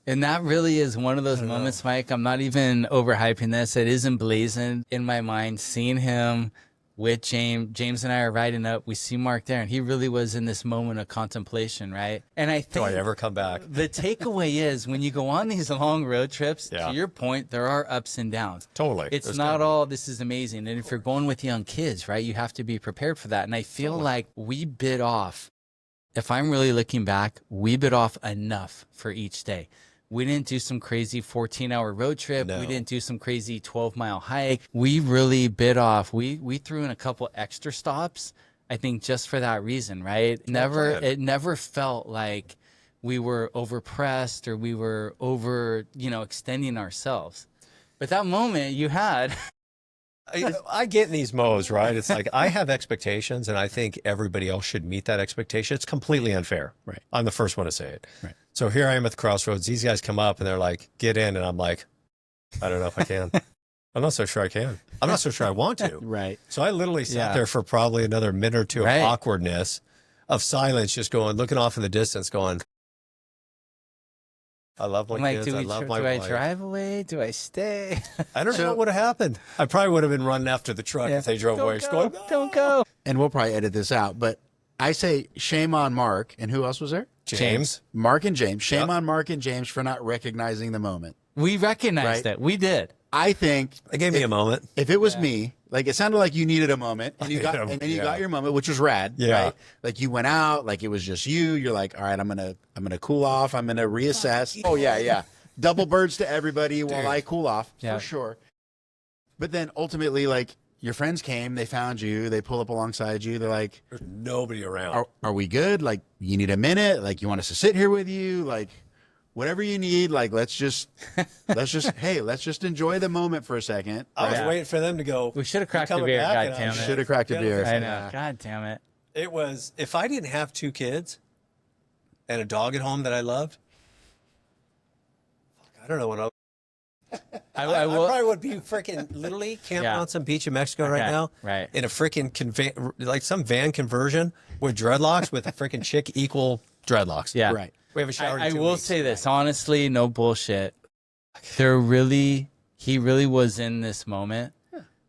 and that really is one of those moments, Mike. I'm not even overhyping this. It is emblazoned in my mind, seeing him with James. James and I are riding up. We see Mark there, and he really was in this moment of contemplation, right? And I think do I ever come back? the takeaway is when you go on these long road trips, to your point, there are ups and downs. Totally. It's not all this is amazing. And if you're going with young kids, right, you have to be prepared for that. And I feel like we bit off, if I'm really looking back, we bit off enough for each day. We didn't do some crazy 14-hour road trip. No. We didn't do some crazy 12-mile hike. We really bit off. We threw in a couple extra stops, I think, just for that reason, right? It never felt like we were overpressed or we were extending ourselves. But that moment you had. I get in these modes, right? It's like I have expectations, and I think everybody else should meet that expectation. It's completely unfair. Right. I'm the first one to say it. Right. So here I am at the crossroads. These guys come up, and they're like, get in. And I'm like, I don't know if I can. I'm not so sure I can. I'm not so sure I want to. Right. So I literally sat there for probably another minute or two of awkwardness, of silence, just looking off in the distance, going, I love my kids. I love my wife. Do I drive away? Do I stay? I don't know what would have happened. I probably would have been running after the truck if they drove away. Don't go. And we'll probably edit this out, but I say shame on Mark. And who else was there? James. Mark and James. Shame on Mark and James for not recognizing the moment. We recognized it. We did. I think they gave me a moment. If it was me, like it sounded like you needed a moment, and you got your moment, which was rad. Yeah. Right? Like you went out, like it was just you. You're like, all right, I'm gonna cool off. I'm gonna reassess. Oh yeah. Double birds to everybody while I cool off for sure. But then ultimately, like your friends came, they found you, they pull up alongside you. They're like, there's nobody around. Are we good? Like you need a minute? Like you want us to sit here with you? Like whatever you need, like let's just enjoy the moment for a second. I was waiting for them to go. We should have cracked a beer. God damn it. Should have cracked a beer. I know. God damn it. It was, if I didn't have two kids and a dog at home that I loved, I don't know what I probably would be freaking literally camping on some beach in Mexico right now. Right. In a freaking like some van conversion with dreadlocks with a freaking chick equal dreadlocks. Yeah. Right. We have a shower. I will say this, honestly, no bullshit. He really was in this moment.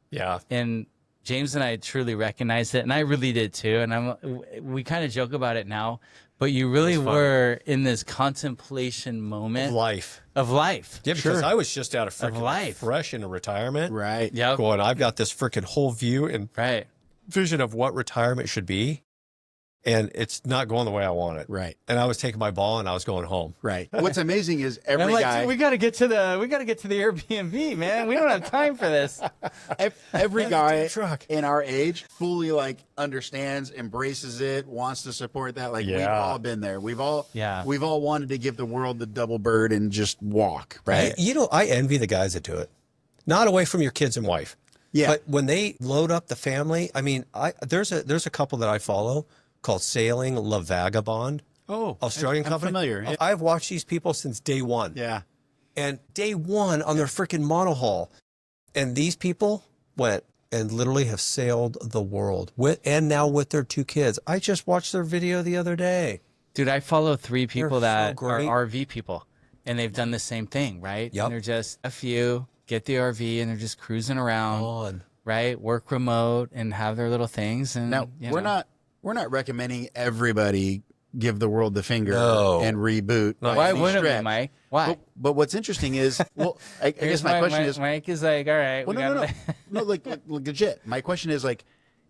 Yeah. And James and I truly recognized it, and I really did too. And we kind of joke about it now, but you really were in this contemplation moment of life. Yeah, because I was just out of freaking life, fresh into retirement. Right. Yeah. Going, I've got this freaking whole view and vision of what retirement should be. And it's not going the way I want it. Right. And I was taking my ball and I was going home. Right. What's amazing is every guy. We got to get to the Airbnb, man. We don't have time for this. Every guy in our age fully like understands, embraces it, wants to support that. Like we've all been there. We've all wanted to give the world the double bird and just walk. Right. I envy the guys that do it. Not away from your kids and wife. Yeah. But when they load up the family, I mean, there's a couple that I follow called Sailing La Vagabond. Oh, Australian I'm company. familiar. Yeah. I've watched these people since day one. Yeah. And day one on their freaking monohull. And these people went and literally have sailed the world and now with their two kids. I just watched their video the other day. Dude, I follow 3 people that so are RV people, and they've done the same thing, right? Yep. And they're just a few, get the RV, and they're just cruising around. right? Work remote and have their little things. And Now, you we're know. not recommending everybody give the world the finger No. and reboot. No. by Why any wouldn't we, stretch. Mike? Why? But what's interesting is, well, I guess Here's my question is, Mike is like, all right, well, we no, gotta. no, like legit. My question is like,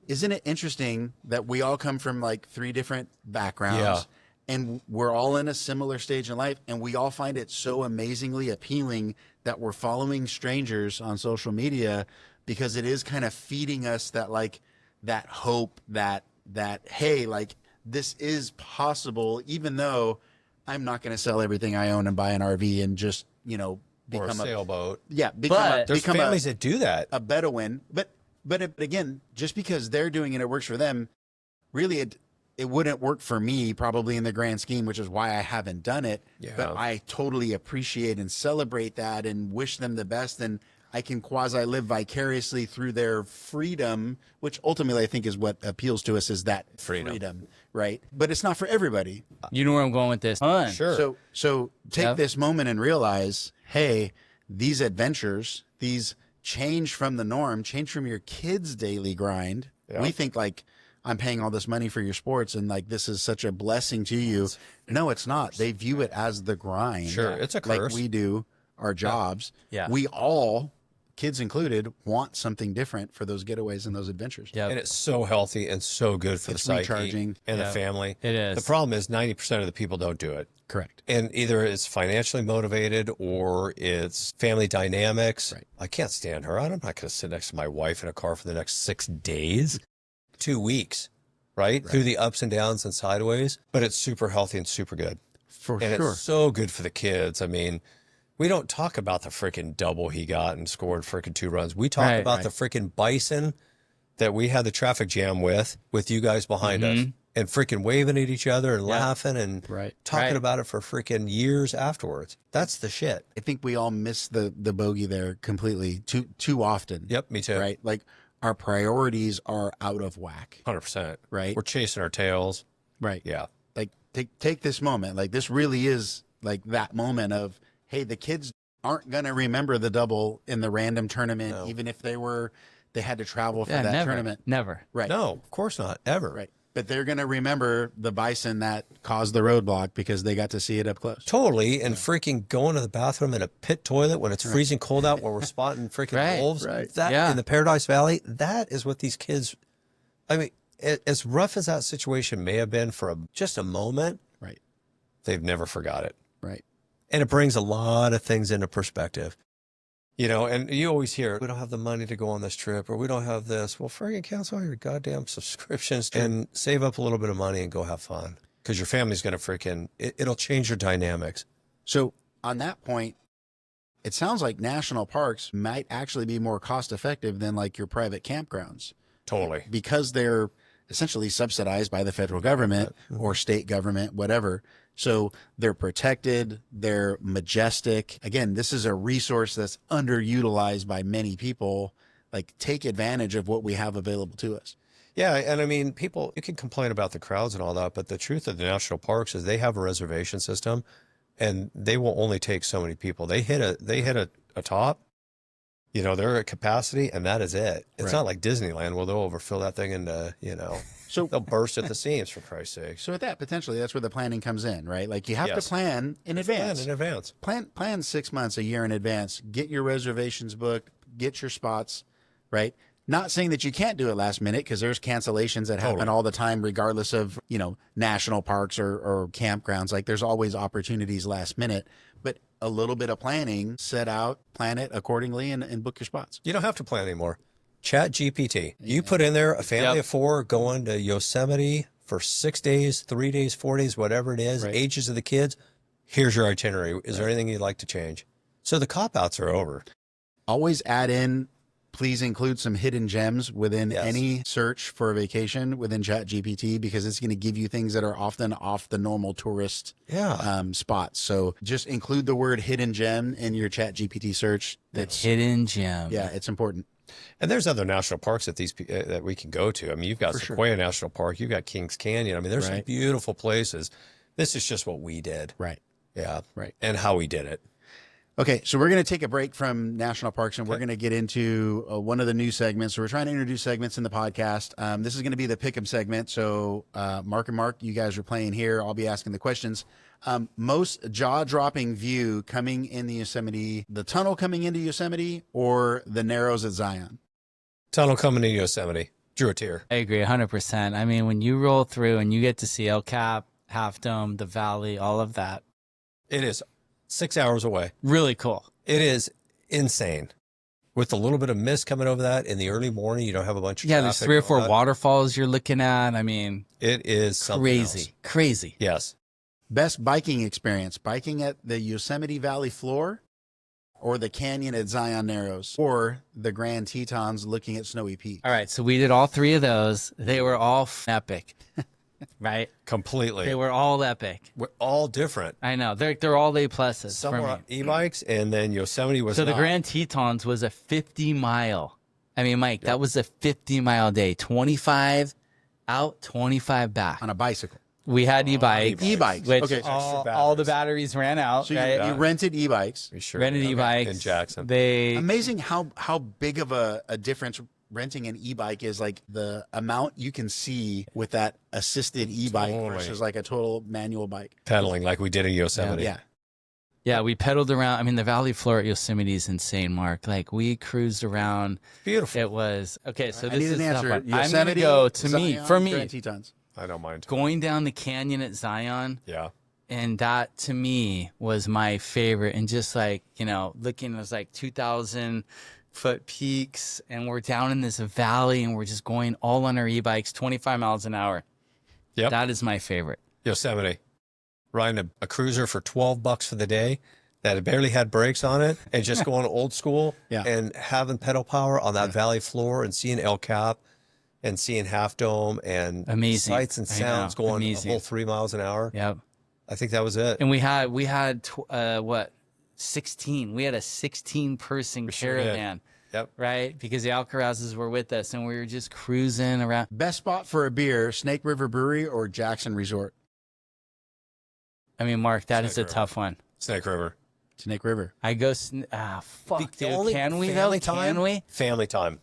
isn't it interesting that we all come from like 3 different backgrounds, and we're all in a similar stage in life, and we all find it so amazingly appealing that we're following strangers on social media because it is kind of feeding us that like that hope that hey, like this is possible, even though I'm not going to sell everything I own and buy an RV and just Or a become sailboat. But There's become families that do that. a Bedouin. But again, just because they're doing it, it works for them. Really, it wouldn't work for me probably in the grand scheme, which is why I haven't done it. Yeah. But I totally appreciate and celebrate that and wish them the best. And I can quasi live vicariously through their freedom, which ultimately I think is what appeals to us, is that freedom, right? But it's not for everybody. You know where I'm going with this? Fun. Sure. So take Yep. this moment and realize, hey, these adventures, these change from the norm, change from your kids' daily grind. Yeah. We think like, I'm paying all this money for your sports and like this is such a blessing to you. No, it's not. They view it as the grind. Sure, it's a like curse. we do our jobs. Yeah. We all, kids included, want something different for those getaways and those adventures. Yep. And it's so healthy and so good for It's the psyche recharging. and the Yeah. family. It is. The problem is 90% of the people don't do it. Correct. And either it's financially motivated or it's family dynamics. Right. I can't stand her. I'm not going to sit next to my wife in a car for the next 6 days, 2 weeks, right? Through the ups and downs and sideways. But it's super healthy and super good. For And sure. it's so good for the kids. I mean, we don't talk about the freaking double he got and scored freaking 2 runs. We talk Right, about the freaking bison that we had the traffic jam with you guys behind us and freaking waving at each other and laughing and Right. talking Right. about it for freaking years afterwards. That's the shit. I think we all miss the bogey there completely too often. Yep, me too. Right. Like our priorities are out of whack. 100%. Right. We're chasing our tails. Right. Yeah. Like take this moment. Like this really is like that moment of, hey, the kids aren't going to remember the double in the random tournament, even if they had to travel for that never, tournament. Never. Right. No, of course not. Ever. Right. But they're going to remember the bison that caused the roadblock because they got to see it up close. Totally. And freaking going to the bathroom in a pit toilet when it's freezing cold out while we're spotting freaking Right. wolves. Right. That Yeah. in the Paradise Valley, that is what these kids, I mean, as rough as that situation may have been for just a moment, Right. they've never forgot it. Right. And it brings a lot of things into perspective. You know, and you always hear, we don't have the money to go on this trip or we don't have this. Well, friggin' cancel all your goddamn subscriptions and save up a little bit of money and go have fun. Because your family's going to freaking, it'll change your dynamics. So on that point, it sounds like national parks might actually be more cost effective than like your private campgrounds Totally. because they're essentially subsidized by the federal government or state government, whatever. So they're protected, they're majestic. Again, this is a resource that's underutilized by many people. Like take advantage of what we have available to us. Yeah, and I mean, people, you can complain about the crowds and all that, but the truth of the national parks is they have a reservation system, and they will only take so many people. They hit a top, you know, they're at capacity, and that is it. It's Right. not like Disneyland where they'll overfill that thing into, you know, So they'll burst at the seams for Christ's sake. so at that potentially that's where the planning comes in, right? Like you have Yes. to plan in Plan advance. in advance. Plan 6 months, a year in advance. Get your reservations booked, get your spots, right? Not saying that you can't do it last minute because there's cancellations that happen Totally. all the time, regardless of, you know, national parks or campgrounds. Like there's always opportunities last minute, but a little bit of planning, set out, plan it accordingly and book your spots. You don't have to plan anymore. Chat GPT. You put in there a family Yep. of 4 going to Yosemite for 6 days, 3 days, 4 days, whatever it is, Right. ages of the kids. Here's your itinerary. Is there anything you'd like to change? So the cop outs are over. Always add in, please include some hidden gems within Yes. any search for a vacation within Chat GPT because it's going to give you things that are often off the normal tourist Yeah. spots. So just include the word hidden gem in your Chat GPT search. That's Hidden gem. yeah, it's important. And there's other national parks that that we can go to. I mean, you've got sure. Sequoia National Park, you've got Kings Canyon. I mean, there's some Right. beautiful places. This is just what we did. Right. Yeah. Right. And how we did it. Okay, so we're going to take a break from national parks and we're going to get into one of the new segments. So we're trying to introduce segments in the podcast. This is going to be the Pick'em segment. So Mark and Mark, you guys are playing here. I'll be asking the questions. Most jaw-dropping view coming in the Yosemite, the tunnel coming into Yosemite or the Narrows at Zion? Tunnel coming to Yosemite. Drew a tear. I agree 100%. I mean, when you roll through and you get to see El Cap, Half Dome, the Valley, all of that, It is 6 hours away. really cool. It is insane. With a little bit of mist coming over that in the early morning, you don't have a bunch of Yeah, there's traffic 3 or and all 4 that. waterfalls you're looking at. I mean, It is something crazy, else. crazy. Yes. Best biking experience, biking at the Yosemite Valley floor or the canyon at Zion Narrows or the Grand Tetons looking at Snowy Peak? All right, so we did all 3 of those. They were all epic, right? Completely. They were all epic. We're all different. I know. They're all A pluses Some for were me. on e-bikes, and then Yosemite was So the not. Grand Tetons was a 50-mile. I mean, Mike, that was a 50-mile day. 25 out, 25 back. On a bicycle. We had e-bikes, E-bikes. which Okay. all the batteries ran out. So right? you rented e-bikes. We sure Rented did. e-bikes in Jackson. They Amazing how big of a difference renting an e-bike is, like the amount you can see with that assisted e-bike Totally. versus like a total manual bike. Pedaling like we did in Yosemite. Yeah. we pedaled around. I mean, the valley floor at Yosemite is insane, Mark. Like we cruised around. Beautiful. It was okay. So I this need is an tough answer. one. I'm gonna Yosemite, go to me Zion, for me Grand Tetons. I don't mind. going down the canyon at Zion. Yeah. And that to me was my favorite. And just like, looking, it was like 2,000-foot peaks. And we're down in this valley and we're just going all on our e-bikes, 25 miles an hour. Yep. That is my favorite. Yosemite. Riding a cruiser for $12 for the day that had barely had brakes on it and just going old school Yeah. and having pedal power on that valley floor and seeing El Cap and seeing Half Dome and Amazing. sights and I sounds know. going Amazing. a whole 3 miles an hour. Yep. I think that was it. And we had 16. We had a 16-person sure did. caravan, Yep. right? Because the Alcarazes were with us and we were just cruising around. Best spot for a beer, Snake River Brewery or Jackson Resort? I mean, Mark, that is Snake a River. tough one. Snake River. Snake River. I go, fuck, dude. Can we, though? Can we? Family time.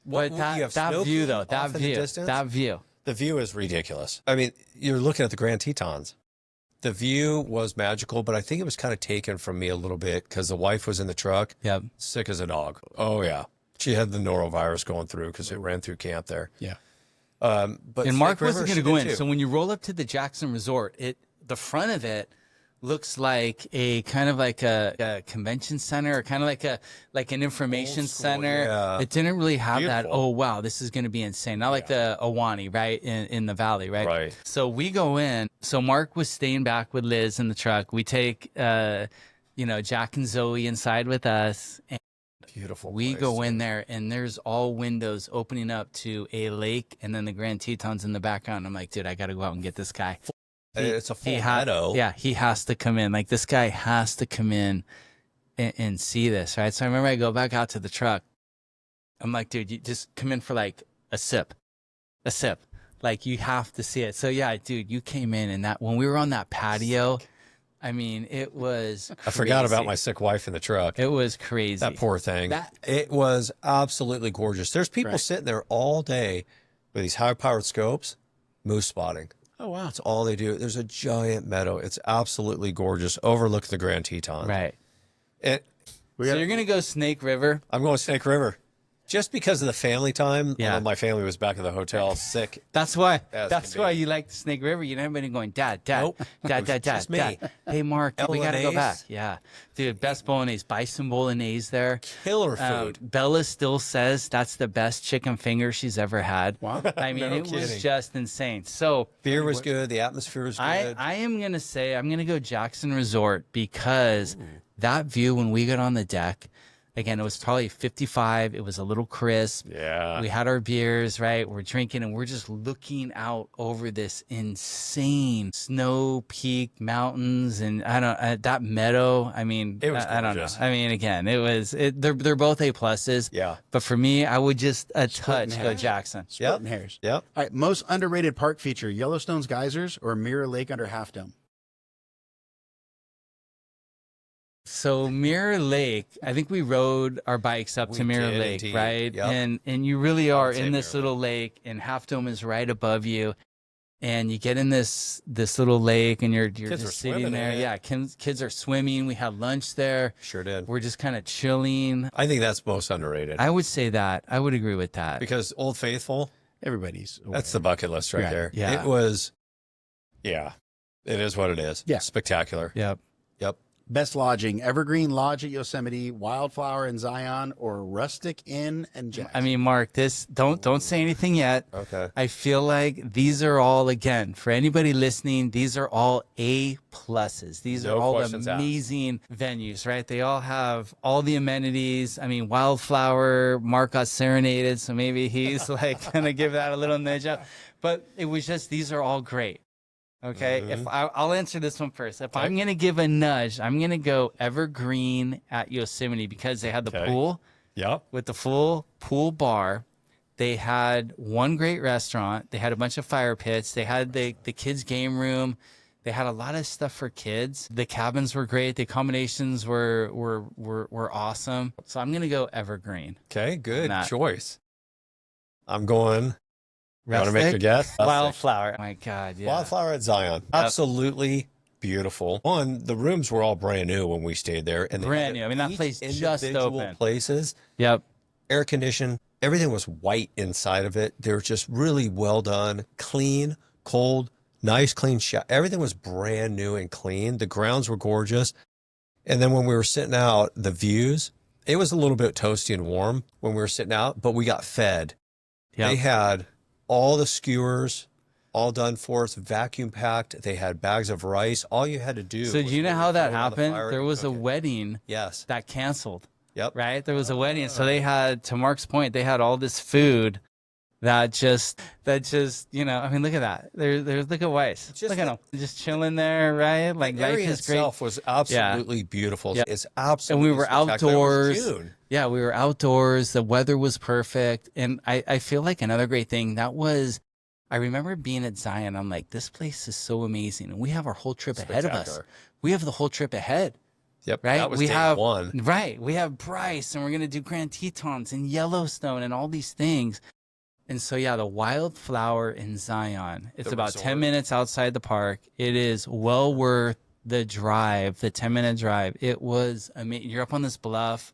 But You that have view, snow though, peak off in the distance? that view. The view is ridiculous. I mean, you're looking at the Grand Tetons. The view was magical, but I think it was kind of taken from me a little bit because the wife was in the truck, Yep. sick as a dog. Oh, yeah. She had the norovirus going through because it ran through camp there. Yeah. But And Mark Snake wasn't River, going to go she in. did So too. when you roll up to the Jackson Resort, the front of it looks like a kind of like a convention center or kind of like an information Old school, center. yeah. It didn't really have that, Beautiful. oh, wow, this is going to be insane. Not like the Awani, right, in the valley, right? Right. So we go in. So Mark was staying back with Liz in the truck. We take, Jack and Zoe inside with us. And Beautiful. we place, go too. in there and there's all windows opening up to a lake and then the Grand Tetons in the background. I'm like, dude, I got to go out and get this guy. It's a full He meadow. Yeah, he has to come in. Like this guy has to come in and see this, right? So I remember I go back out to the truck. I'm like, dude, you just come in for like a sip. Like you have to see it. So yeah, dude, you came in and that when we were on that patio, I mean, it was I forgot about crazy. my sick wife in the truck. It was crazy. That poor thing. That- It was absolutely gorgeous. There's people Right. sitting there all day with these high-powered scopes, moose spotting. Oh, wow. That's all they do. There's a giant meadow. It's absolutely gorgeous. Overlook the Grand Tetons. Right. And So you're gonna go Snake River. I'm going Snake River. Just because of the family time. Yeah. My family was back at the hotel sick. That's why. As That's can why be. you like the Snake River. You never been going, Dad, Nope. Dad, It was just me. Dad. Hey, Mark, we gotta go Bolognese. back. Yeah, dude, best bolognese, bison bolognese there. Killer food. Bella still says that's the best chicken finger she's ever had. Wow. I mean, No it was kidding. just insane. So Beer was good. The atmosphere was good. I am gonna say I'm gonna go Jackson Resort because that view when we got on the deck. Again, it was probably 55. It was a little crisp. Yeah. We had our beers, right? We're drinking and we're just looking out over this insane snow peak mountains and that meadow. I mean, It was I don't know. gorgeous. I mean, again, they're both A pluses. Yeah. But for me, I would just a touch go hairs. Jackson. Splitting hairs. Yep. All right. Most underrated park feature, Yellowstone's geysers or Mirror Lake under Half Dome? So Mirror Lake, I think we rode our bikes up to We Mirror did Lake, indeed. right? Yep. And you really are say in this Mirror little lake, and Half Dome is right above you. And you get in this little lake, and you're Kids were just sitting swimming there. in it. Yeah, kids are swimming. We had lunch there. Sure did. We're just kind of chilling. I think that's most underrated I would say that. I would agree with that. because Old Faithful, Everybody's aware. that's the bucket list right Right. there. Yeah. It was, yeah, it is what it is. Yeah. Spectacular. Yep. Yep. Best lodging: Evergreen Lodge at Yosemite, Wildflower in Zion, or Rustic Inn and Jackson. I mean, Mark, don't say anything yet. Okay. I feel like these are all, again, for anybody listening, these are all A pluses. These No are all questions asked. amazing venues, right? They all have all the amenities. I mean, Wildflower, Mark got serenaded, so maybe he's like gonna give that a little nudge up. But it was just, these are all great. Okay, if I'll answer this one first. If I'm gonna give a nudge, I'm gonna go Evergreen at Yosemite because they had the Okay. pool Yep. with the full pool bar. They had one great restaurant. They had a bunch of fire pits. They had the kids' game room. They had a lot of stuff for kids. The cabins were great. The accommodations were awesome. So I'm gonna go Evergreen. Okay. Good Not- choice. I'm going. You want to make your guess? Wildflower. Oh my God, yeah. Wildflower at Zion. Absolutely beautiful. One, the rooms were all brand new when we stayed there, and they Brand had new. I mean, that each place just individual opened. Places, Yep. air conditioned. Everything was white inside of it. They were just really well done, clean, cold, nice, clean shot. Everything was brand new and clean. The grounds were gorgeous. And then when we were sitting out, the views, it was a little bit toasty and warm when we were sitting out, but we got fed. Yep. They had all the skewers all done for us, vacuum packed. They had bags of rice. All you had to do. So do was you know really how that throw it on the happened? fire There and was a cook it. wedding Yes. that canceled. Yep. Right? There was a wedding. So they had, to Mark's point, they had all this food that just, I mean, look at that. There's look at Weiss. Just Look at the- him. Just chilling there, right? Like The life area is great. itself was absolutely beautiful. Yeah. It's And absolutely we were spectacular. It was outdoors. June. Yeah, we were outdoors. The weather was perfect. And I feel like another great thing that was, I remember being at Zion. I'm like, this place is so amazing. And we have our whole trip ahead of us. Spectacular. We have the whole trip ahead. Yep. Right? That was we day have one. Right. We have Bryce and we're gonna do Grand Tetons and Yellowstone and all these things. And so yeah, the Wildflower in Zion. It's The about resort. 10 minutes outside the park. It is well worth the drive, the 10-minute drive. It was amazing. You're up on this bluff.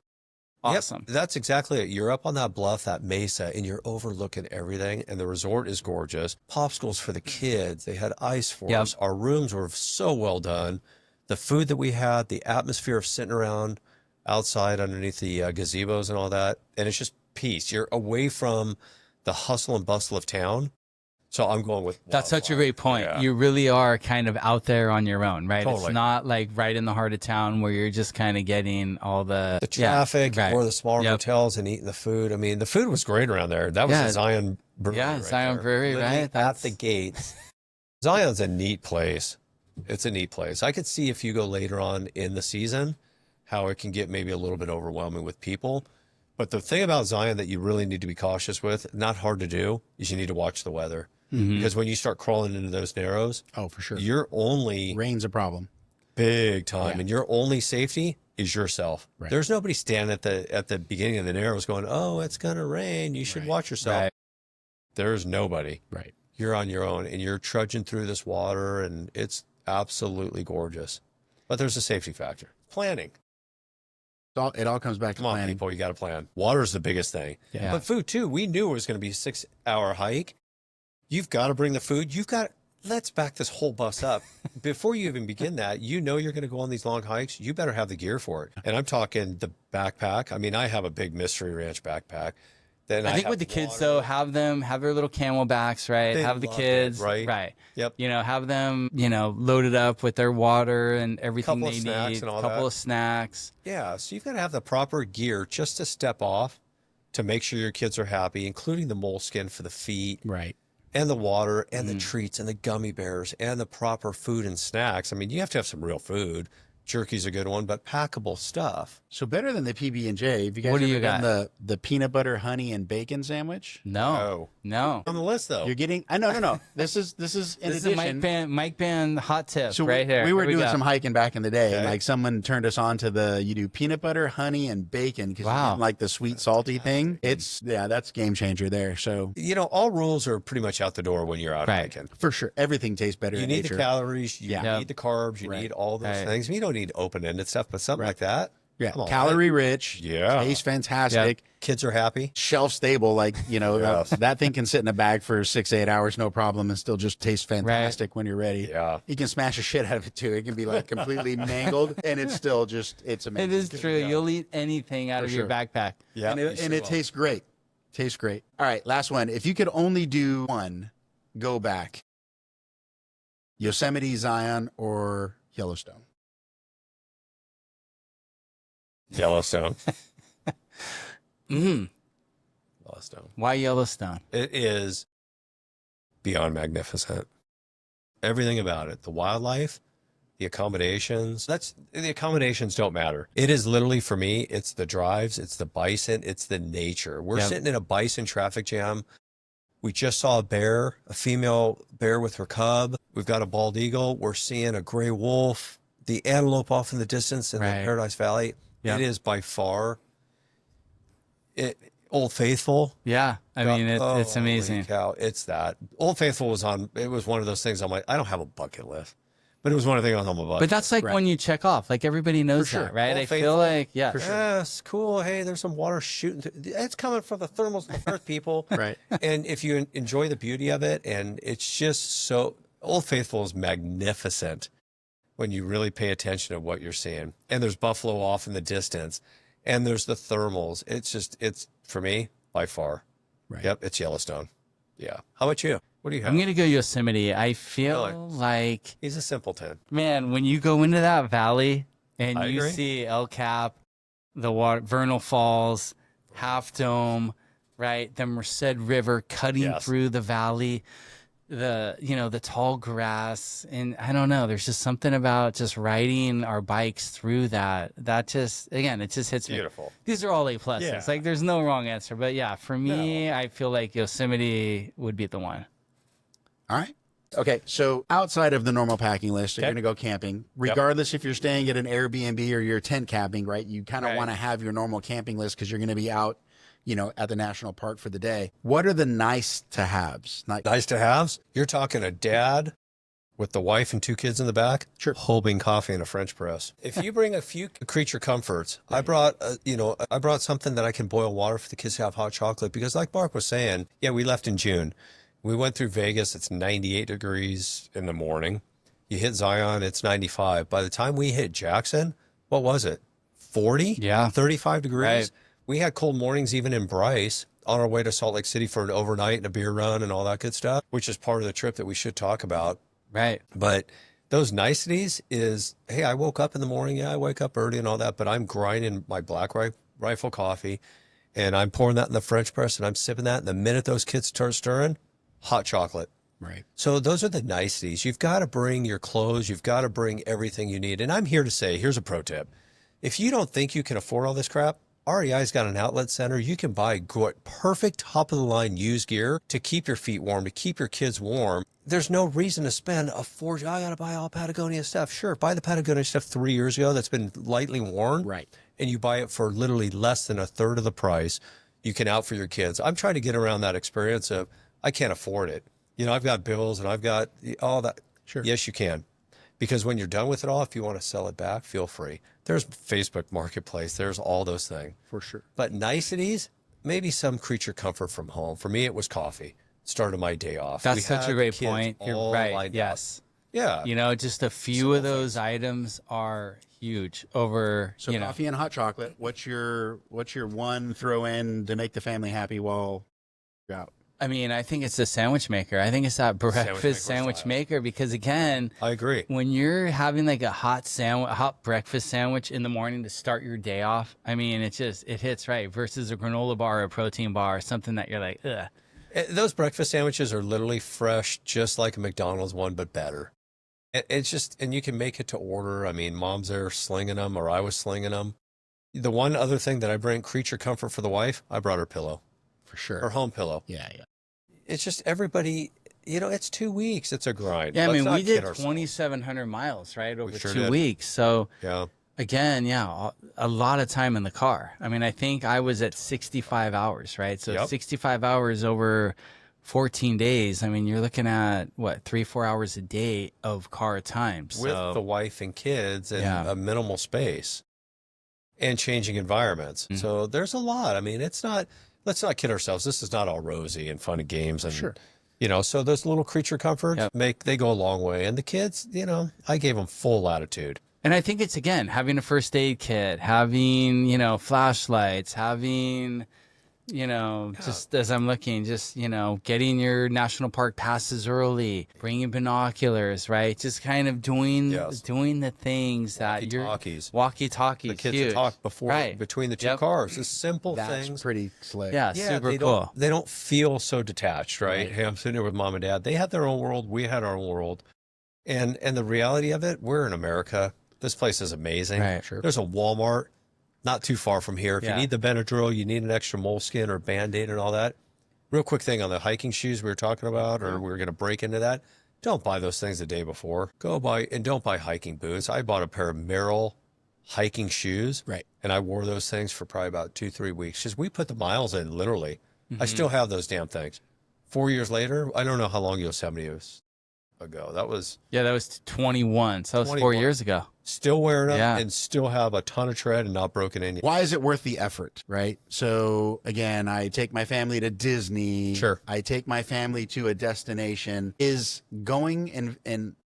Awesome. Yep, that's exactly it. You're up on that bluff, that mesa, and you're overlooking everything. And the resort is gorgeous. Popsicles for the kids. They had ice for Yep. us. Our rooms were so well done. The food that we had, the atmosphere of sitting around outside underneath the gazebos and all that. And it's just peace. You're away from the hustle and bustle of town. So I'm going with That's such a Wildflower. great point. Yeah. You really are kind of out there on your own, right? Totally. It's not like right in the heart of town where you're just kind of getting all the traffic right. or the smaller Yep. hotels and eating the food. I mean, the food was great around there. That was Yeah. the Zion Brewery. Yeah, right Zion there. Brewery, Literally right? At That's- the gates. Zion's a neat place. It's a neat place. I could see if you go later on in the season how it can get maybe a little bit overwhelming with people. But the thing about Zion that you really need to be cautious with, not hard to do, is you need to watch the weather. Because when you start crawling into those narrows, Oh, for sure. you're only Rain's a problem. big time, Yeah. and your only safety is yourself. Right. There's nobody standing at the beginning of the narrows going, "Oh, it's gonna rain. You should Right. watch yourself." Right. There's nobody. Right. You're on your own, and you're trudging through this water, and it's absolutely gorgeous. But there's a safety factor. Planning. It all comes back to Come on, planning. people, you got to plan. Water is the biggest thing. Yeah. But food too. We knew it was going to be a 6-hour hike. You've got to bring the food. Let's back this whole bus up. Before you even begin that, you know you're going to go on these long hikes. You better have the gear for it. And I'm talking the backpack. I mean, I have a big Mystery Ranch backpack. Then I think have with the kids water. though, have their little camelbacks, right? They have the loved it, kids, right? Right. Yep. Have them, loaded up with their water and everything Couple of they snacks need. and all Couple that. of snacks. Yeah, so you've got to have the proper gear just to step off to make sure your kids are happy, including the moleskin for the feet Right. and the water and the treats and the gummy bears and the proper food and snacks. I mean, you have to have some real food. Jerky's a good one, but packable stuff. So better than the PB&J. Have you guys What do ever you done got? the peanut butter, honey, and bacon sandwich? No. On the list though. You're getting. No. This is in This is a addition. Mike Band hot tip So right here. we were Here doing go. some hiking back in the day, and Okay. like someone turned us on to you do peanut butter, honey, and bacon because Wow. like the sweet salty thing. That's game changer there. So You know, all rules are pretty much out the door when you're out Right. hiking. for sure, everything tastes better. You in need nature. the calories, you Yeah. need the carbs, you Right. need all those Right. things. You don't need open-ended stuff, but something like that. Yeah, come on, calorie rich. Yeah. tastes fantastic. Kids are happy. Shelf stable, like Yes. that thing can sit in a bag for 6 to 8 hours, no problem, and still just taste fantastic when you're ready. Yeah. You can smash the shit out of it too. It can be like completely mangled, and it's still it's amazing. It is true. You'll eat anything out For of your sure. backpack. Yeah. and it tastes great. Tastes great. All right, last one. If you could only do one, go back. Yosemite, Zion, or Yellowstone? Yellowstone. Mm. Yellowstone. Why Yellowstone? It is beyond magnificent. Everything about it, the wildlife, the accommodations. The accommodations don't matter. It is literally, for me, it's the drives, it's the bison, it's the nature. We're Yep. sitting in a bison traffic jam. We just saw a female bear with her cub. We've got a bald eagle. We're seeing a gray wolf, the antelope off in the distance in the Right. Paradise Valley. Yep. It is by far Old Faithful. Yeah. I mean, it's Holy amazing. cow, it's that. Old Faithful it was one of those things I'm like, I don't have a bucket list, but it was one of the things on my bucket. But that's like Right. when you check off. Like everybody knows sure. that, right? Old I Faithful. feel like, yeah. For sure. Yes, cool. Hey, there's some water shooting. It's coming from the thermals of Earth, people. Right. And if you enjoy the beauty of it, and it's just so, Old Faithful is magnificent when you really pay attention to what you're seeing. And there's buffalo off in the distance, and there's the thermals. It's for me, by far. Right. Yep, it's Yellowstone. Yeah. How about you? What do you have? I'm going to go Yosemite. I feel Really? like, He's a simpleton. man, when you go into that valley and I you agree. see El Cap, the water, Vernal Falls, Half Dome, right? The Merced River cutting Yes. through the valley, the tall grass. And I don't know, there's just something about just riding our bikes through that just, again, it just hits me. Beautiful. These are all A pluses. Yeah. Like there's no wrong answer. But yeah, for me, I feel like Yosemite would be the one. All right. Okay, so outside of the normal packing list, you're Okay. going to go camping. Regardless if you're staying at an Airbnb or you're tent camping, right? You kind of Right. want to have your normal camping list because you're going to be out, at the national park for the day. What are the nice to haves? Nice to haves. You're talking a dad with the wife and 2 kids in the back, Sure. holding coffee in a French press. If you bring a few creature comforts, I brought something that I can boil water for the kids to have hot chocolate because, like Mark was saying, yeah, we left in June. We went through Vegas. It's 98 degrees in the morning. You hit Zion, it's 95. By the time we hit Jackson, what was it? 40? Yeah. 35 degrees. Right. We had cold mornings even in Bryce on our way to Salt Lake City for an overnight and a beer run and all that good stuff, which is part of the trip that we should talk about. Right. But those niceties is, hey, I woke up in the morning. Yeah, I wake up early and all that, but I'm grinding my Black Rifle coffee and I'm pouring that in the French press and I'm sipping that. And the minute those kids start stirring, hot chocolate. Right. So those are the niceties. You've got to bring your clothes. You've got to bring everything you need. And I'm here to say, here's a pro tip. If you don't think you can afford all this crap, REI's got an outlet center. You can buy perfect top of the line used gear to keep your feet warm, to keep your kids warm. There's no reason to spend a fortune. I got to buy all Patagonia stuff. Sure, buy the Patagonia stuff 3 years ago that's been lightly worn. Right. And you buy it for literally less than a third of the price. You can out for your kids. I'm trying to get around that experience of I can't afford it. I've got bills and I've got all that. Sure. Yes, you can. Because when you're done with it all, if you want to sell it back, feel free. There's Facebook Marketplace. There's all those things. For sure. But niceties, maybe some creature comfort from home. For me, it was coffee. Started my day off. That's We such had a great the kids point. You're all right. lined up. Yes. Yeah. Just a few of those items are huge over, So coffee and hot chocolate. What's your one throw in to make the family happy while you're out? I mean, I think it's the sandwich maker. I think it's that breakfast sandwich sandwich style. maker because again, I agree. when you're having like a hot breakfast sandwich in the morning to start your day off, I mean, it hits right versus a granola bar or a protein bar, something that you're like, ugh. Those breakfast sandwiches are literally fresh, just like a McDonald's one, but better. It's just, and you can make it to order. I mean, mom's there slinging them, or I was slinging them. The one other thing that I bring, creature comfort for the wife, I brought her pillow, For sure. her home pillow. Yeah, yeah. It's just everybody, it's 2 weeks. It's a grind. Yeah, I Let's mean, not we did kid ourselves. 2,700 miles, right, over sure 2 did. weeks. So Yeah. again, yeah, a lot of time in the car. I mean, I think I was at 65 hours, right? So Yep. 65 hours over 14 days. I mean, you're looking at what, 3-4 hours a day of car time. With So the wife and kids and Yeah. a minimal space and changing environments. Mhm. So there's a lot. I mean, let's not kid ourselves. This is not all rosy and fun and games. And, Sure. so those little creature comforts Yep. they go a long way. And the kids, I gave them full latitude. And I think it's, again, having a first aid kit, having, flashlights, having, just as I'm looking, just, getting your national park passes early, bringing binoculars, right? Just kind of doing the things that you're Walkie-talkies. walkie-talkies. The kids huge. to talk before Right. between the two Yep. cars. The simple That's things. pretty slick. Yeah, Yeah, super they cool. they don't feel so detached, right? Right. Hey, I'm sitting here with mom and dad. They had their own world. We had our own world. And the reality of it, we're in America. This place is amazing. Right. Sure. There's a Walmart not too far from here. If Yeah. you need the Benadryl, you need an extra moleskin or Band-Aid and all that. Real quick thing on the hiking shoes we were talking about, or we were going to break into that. Don't buy those things the day before. Don't buy hiking boots. I bought a pair of Merrell hiking shoes. Right. And I wore those things for probably about 2-3 weeks. Just we put the miles in, literally. Mm-hmm. I still have those damn things. 4 years later, I don't know how long Yosemite was ago. That was That was 21. So that was 4 21. years ago. still wearing them Yeah. and still have a ton of tread and not broken in. Why is it worth the effort, right? So again, I take my family to Disney. Sure. I take my family to a destination. Is going and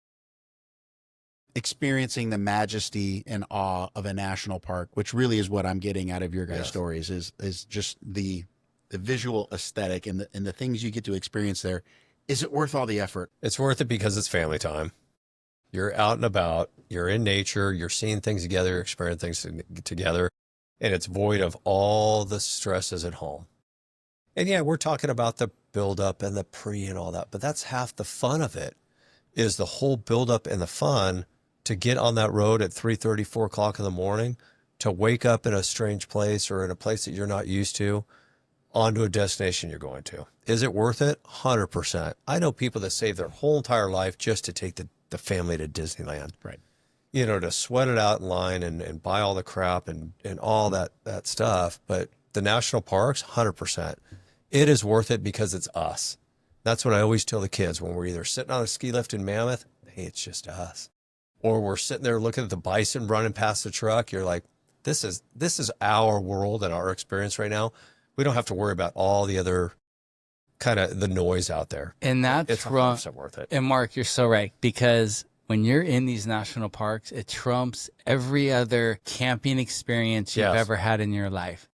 experiencing the majesty and awe of a national park, which really is what I'm getting out of your guys' Yes. stories, is just the visual aesthetic and the things you get to experience there. Is it worth all the effort? It's worth it because it's family time. You're out and about, you're in nature, you're seeing things together, you're experiencing things together, and it's void of all the stresses at home. And yeah, we're talking about the buildup and the pre and all that, but that's half the fun of it, is the whole buildup and the fun to get on that road at 3:30, 4 o'clock in the morning, to wake up in a strange place or in a place that you're not used to, onto a destination you're going to. Is it worth it? 100%. I know people that save their whole entire life just to take the family to Disneyland. Right. To sweat it out in line and buy all the crap and all that stuff. But the national parks, 100%. It is worth it because it's us. That's what I always tell the kids when we're either sitting on a ski lift in Mammoth, hey, it's just us. Or we're sitting there looking at the bison running past the truck. You're like, this is our world and our experience right now. We don't have to worry about all the other kind of the noise out there. And that's It's wrong. 100% worth it. And Mark, you're so right, because when you're in these national parks, it trumps every other camping experience you've Yes. ever had in your life.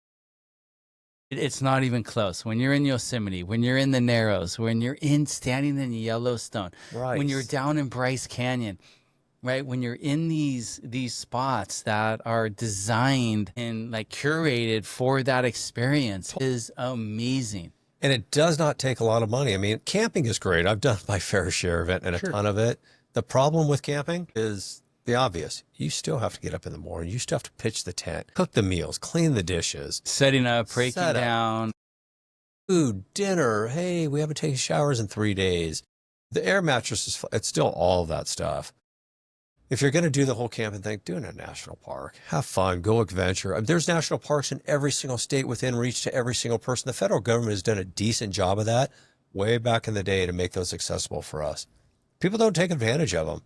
It's not even close. When you're in Yosemite, when you're in the Narrows, when you're standing in Yellowstone, Right. when you're down in Bryce Canyon, right? When you're in these spots that are designed and like curated for that experience is amazing. And it does not take a lot of money. I mean, camping is great. I've done my fair share of it and a ton of it. The problem with camping is the obvious. You still have to get up in the morning. You still have to pitch the tent, cook the meals, clean the dishes, Setting up, breaking Set up. down. food, dinner. Hey, we haven't taken showers in 3 days. The air mattress it's still all of that stuff. If you're going to do the whole camping thing, do it in a national park. Have fun. Go adventure. I mean, there's national parks in every single state within reach to every single person. The federal government has done a decent job of that way back in the day to make those accessible for us. People don't take advantage of them.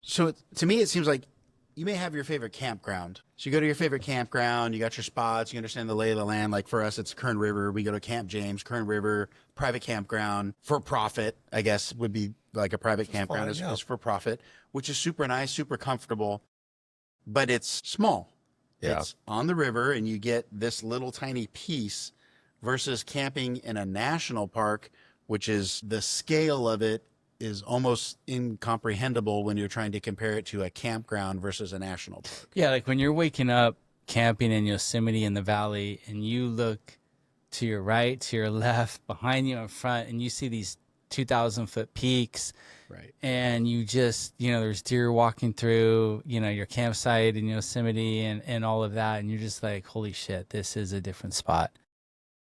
So to me, it seems like you may have your favorite campground. So you go to your favorite campground, you got your spots, you understand the lay of the land. Like for us, it's Kern River. We go to Camp James, Kern River, private campground for profit, I guess would be like a private campground fine, yeah. is for profit, which is super nice, super comfortable, but it's small. Yeah. It's on the river and you get this little tiny piece versus camping in a national park, which is the scale of it is almost incomprehensible when you're trying to compare it to a campground versus a national park. Yeah, like when you're waking up camping in Yosemite in the valley and you look to your right, to your left, behind you, in front, and you see these 2,000-foot peaks. Right. And you just, there's deer walking through, your campsite in Yosemite and all of that. And you're just like, holy shit, this is a different spot.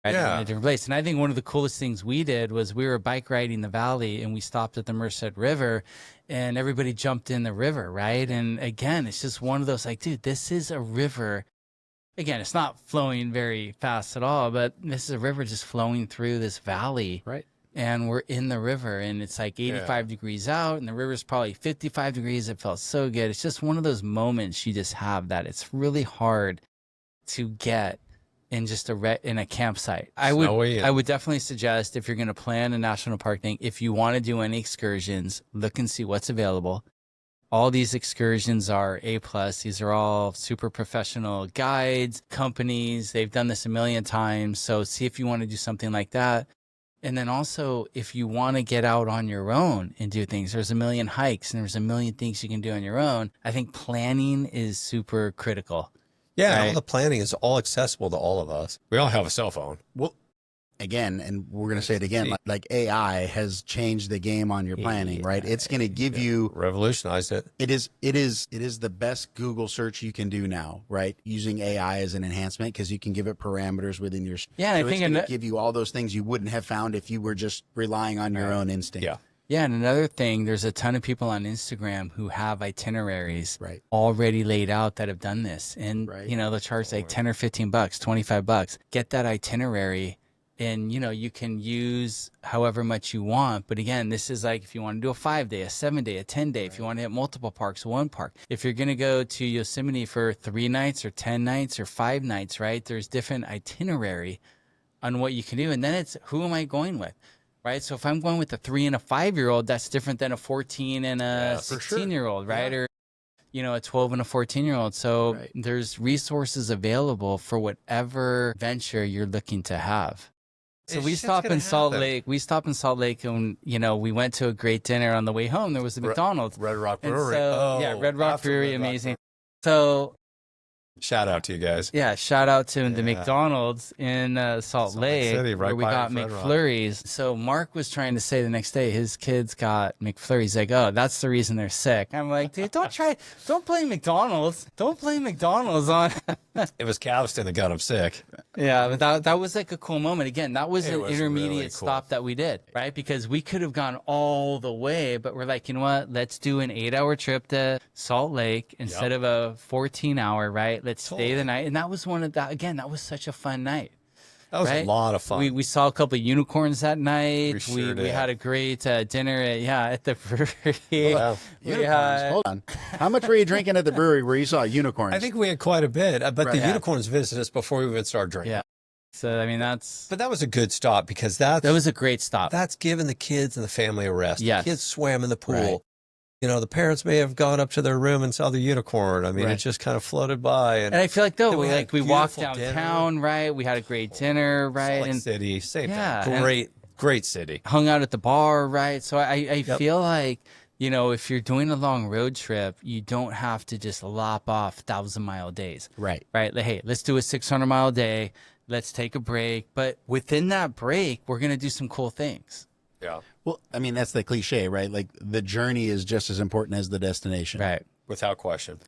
Right? Yeah. In a different place. And I think one of the coolest things we did was we were bike riding the valley and we stopped at the Merced River and everybody jumped in the river. Right. And again, it's just one of those like, dude, this is a river. Again, it's not flowing very fast at all, but this is a river just flowing through this valley. Right. And we're in the river and it's like 85 degrees out and the river's probably 55 degrees. It felt so good. It's just one of those moments you just have that it's really hard to get in just in a campsite. I would definitely suggest if you're going to plan a national park thing, if you want to do any excursions, look and see what's available. All these excursions are A+. These are all super professional guides, companies. They've done this a million times. So see if you want to do something like that. And then also, if you want to get out on your own and do things, there's a million hikes and there's a million things you can do on your own. I think planning is super critical. Yeah, right? all the planning is all accessible to all of us. We all have a cell phone. Well, again, and we're going to say it again, like AI has changed the game on your planning, right? It's going to give you revolutionized it. It is the best Google search you can do now, right? Using AI as an enhancement because you can give it parameters within your. Yeah, so I think it's going to give you all those things you wouldn't have found if you were just relying on your own instinct. Yeah. Yeah, and another thing, there's a ton of people on Instagram who have itineraries Right. already laid out that have done this. And, they'll charge like 10 or 15 bucks, 25 bucks. Get that itinerary and, you can use however much you want. But again, this is like if you want to do a 5-day, a 7-day, a 10-day, if you want to hit multiple parks, one park. If you're going to go to Yosemite for 3 nights or 10 nights or 5 nights, right? There's different itinerary on what you can do. And then it's who am I going with? Right. So if I'm going with a 3 and a 5-year-old, that's different than a 14 and a 16-year-old, right? Yeah. Or, a 12 and a 14-year-old. So there's resources available for whatever venture you're looking to have. So we stopped in Salt Lake. We stopped in Salt Lake and, we went to a great dinner on the way home. There was a McDonald's. Red Rock Brewery. Red Rock Brewery, amazing. So shout out to you guys. Yeah, shout out to the McDonald's in Salt Lake City, right where we got McFlurries. So Mark was trying to say the next day his kids got McFlurries. He's like, oh, that's the reason they're sick. I'm like, dude, don't blame McDonald's. Don't blame McDonald's on. It was Galveston that got him sick. Yeah, but that was like a cool moment. Again, that was an intermediate really stop that we did, right? Because we could have gone all the way, but we're like, you know what? Let's do an 8-hour trip to Salt Lake instead of a 14-hour, right? Let's stay the night. And that was that was such a fun night. That was a lot of fun. We saw a couple of unicorns that night. We we had a great dinner at the brewery. Wow. Unicorns. Hold on. How much were you drinking at the brewery where you saw unicorns? I think we had quite a bit, but the unicorns visited us before we even started drinking. Yeah. So, I mean, But that was a good stop because that was a great stop. That's giving the kids and the family a rest. Yes. The kids swam in the pool. Right. The parents may have gone up to their room and saw the unicorn. I mean, it just kind of floated by. And I feel like, we walked downtown, right? We had a great dinner, right? Salt Lake City, same thing. Great city. Hung out at the bar, right? So I feel like, if you're doing a long road trip, you don't have to just lop off 1,000-mile days. Right. Right? Like, hey, let's do a 600-mile day. Let's take a break. But within that break, we're going to do some cool things. Yeah. Well, I mean, that's the cliche, right? Like the journey is just as important as the destination. Right. Without question.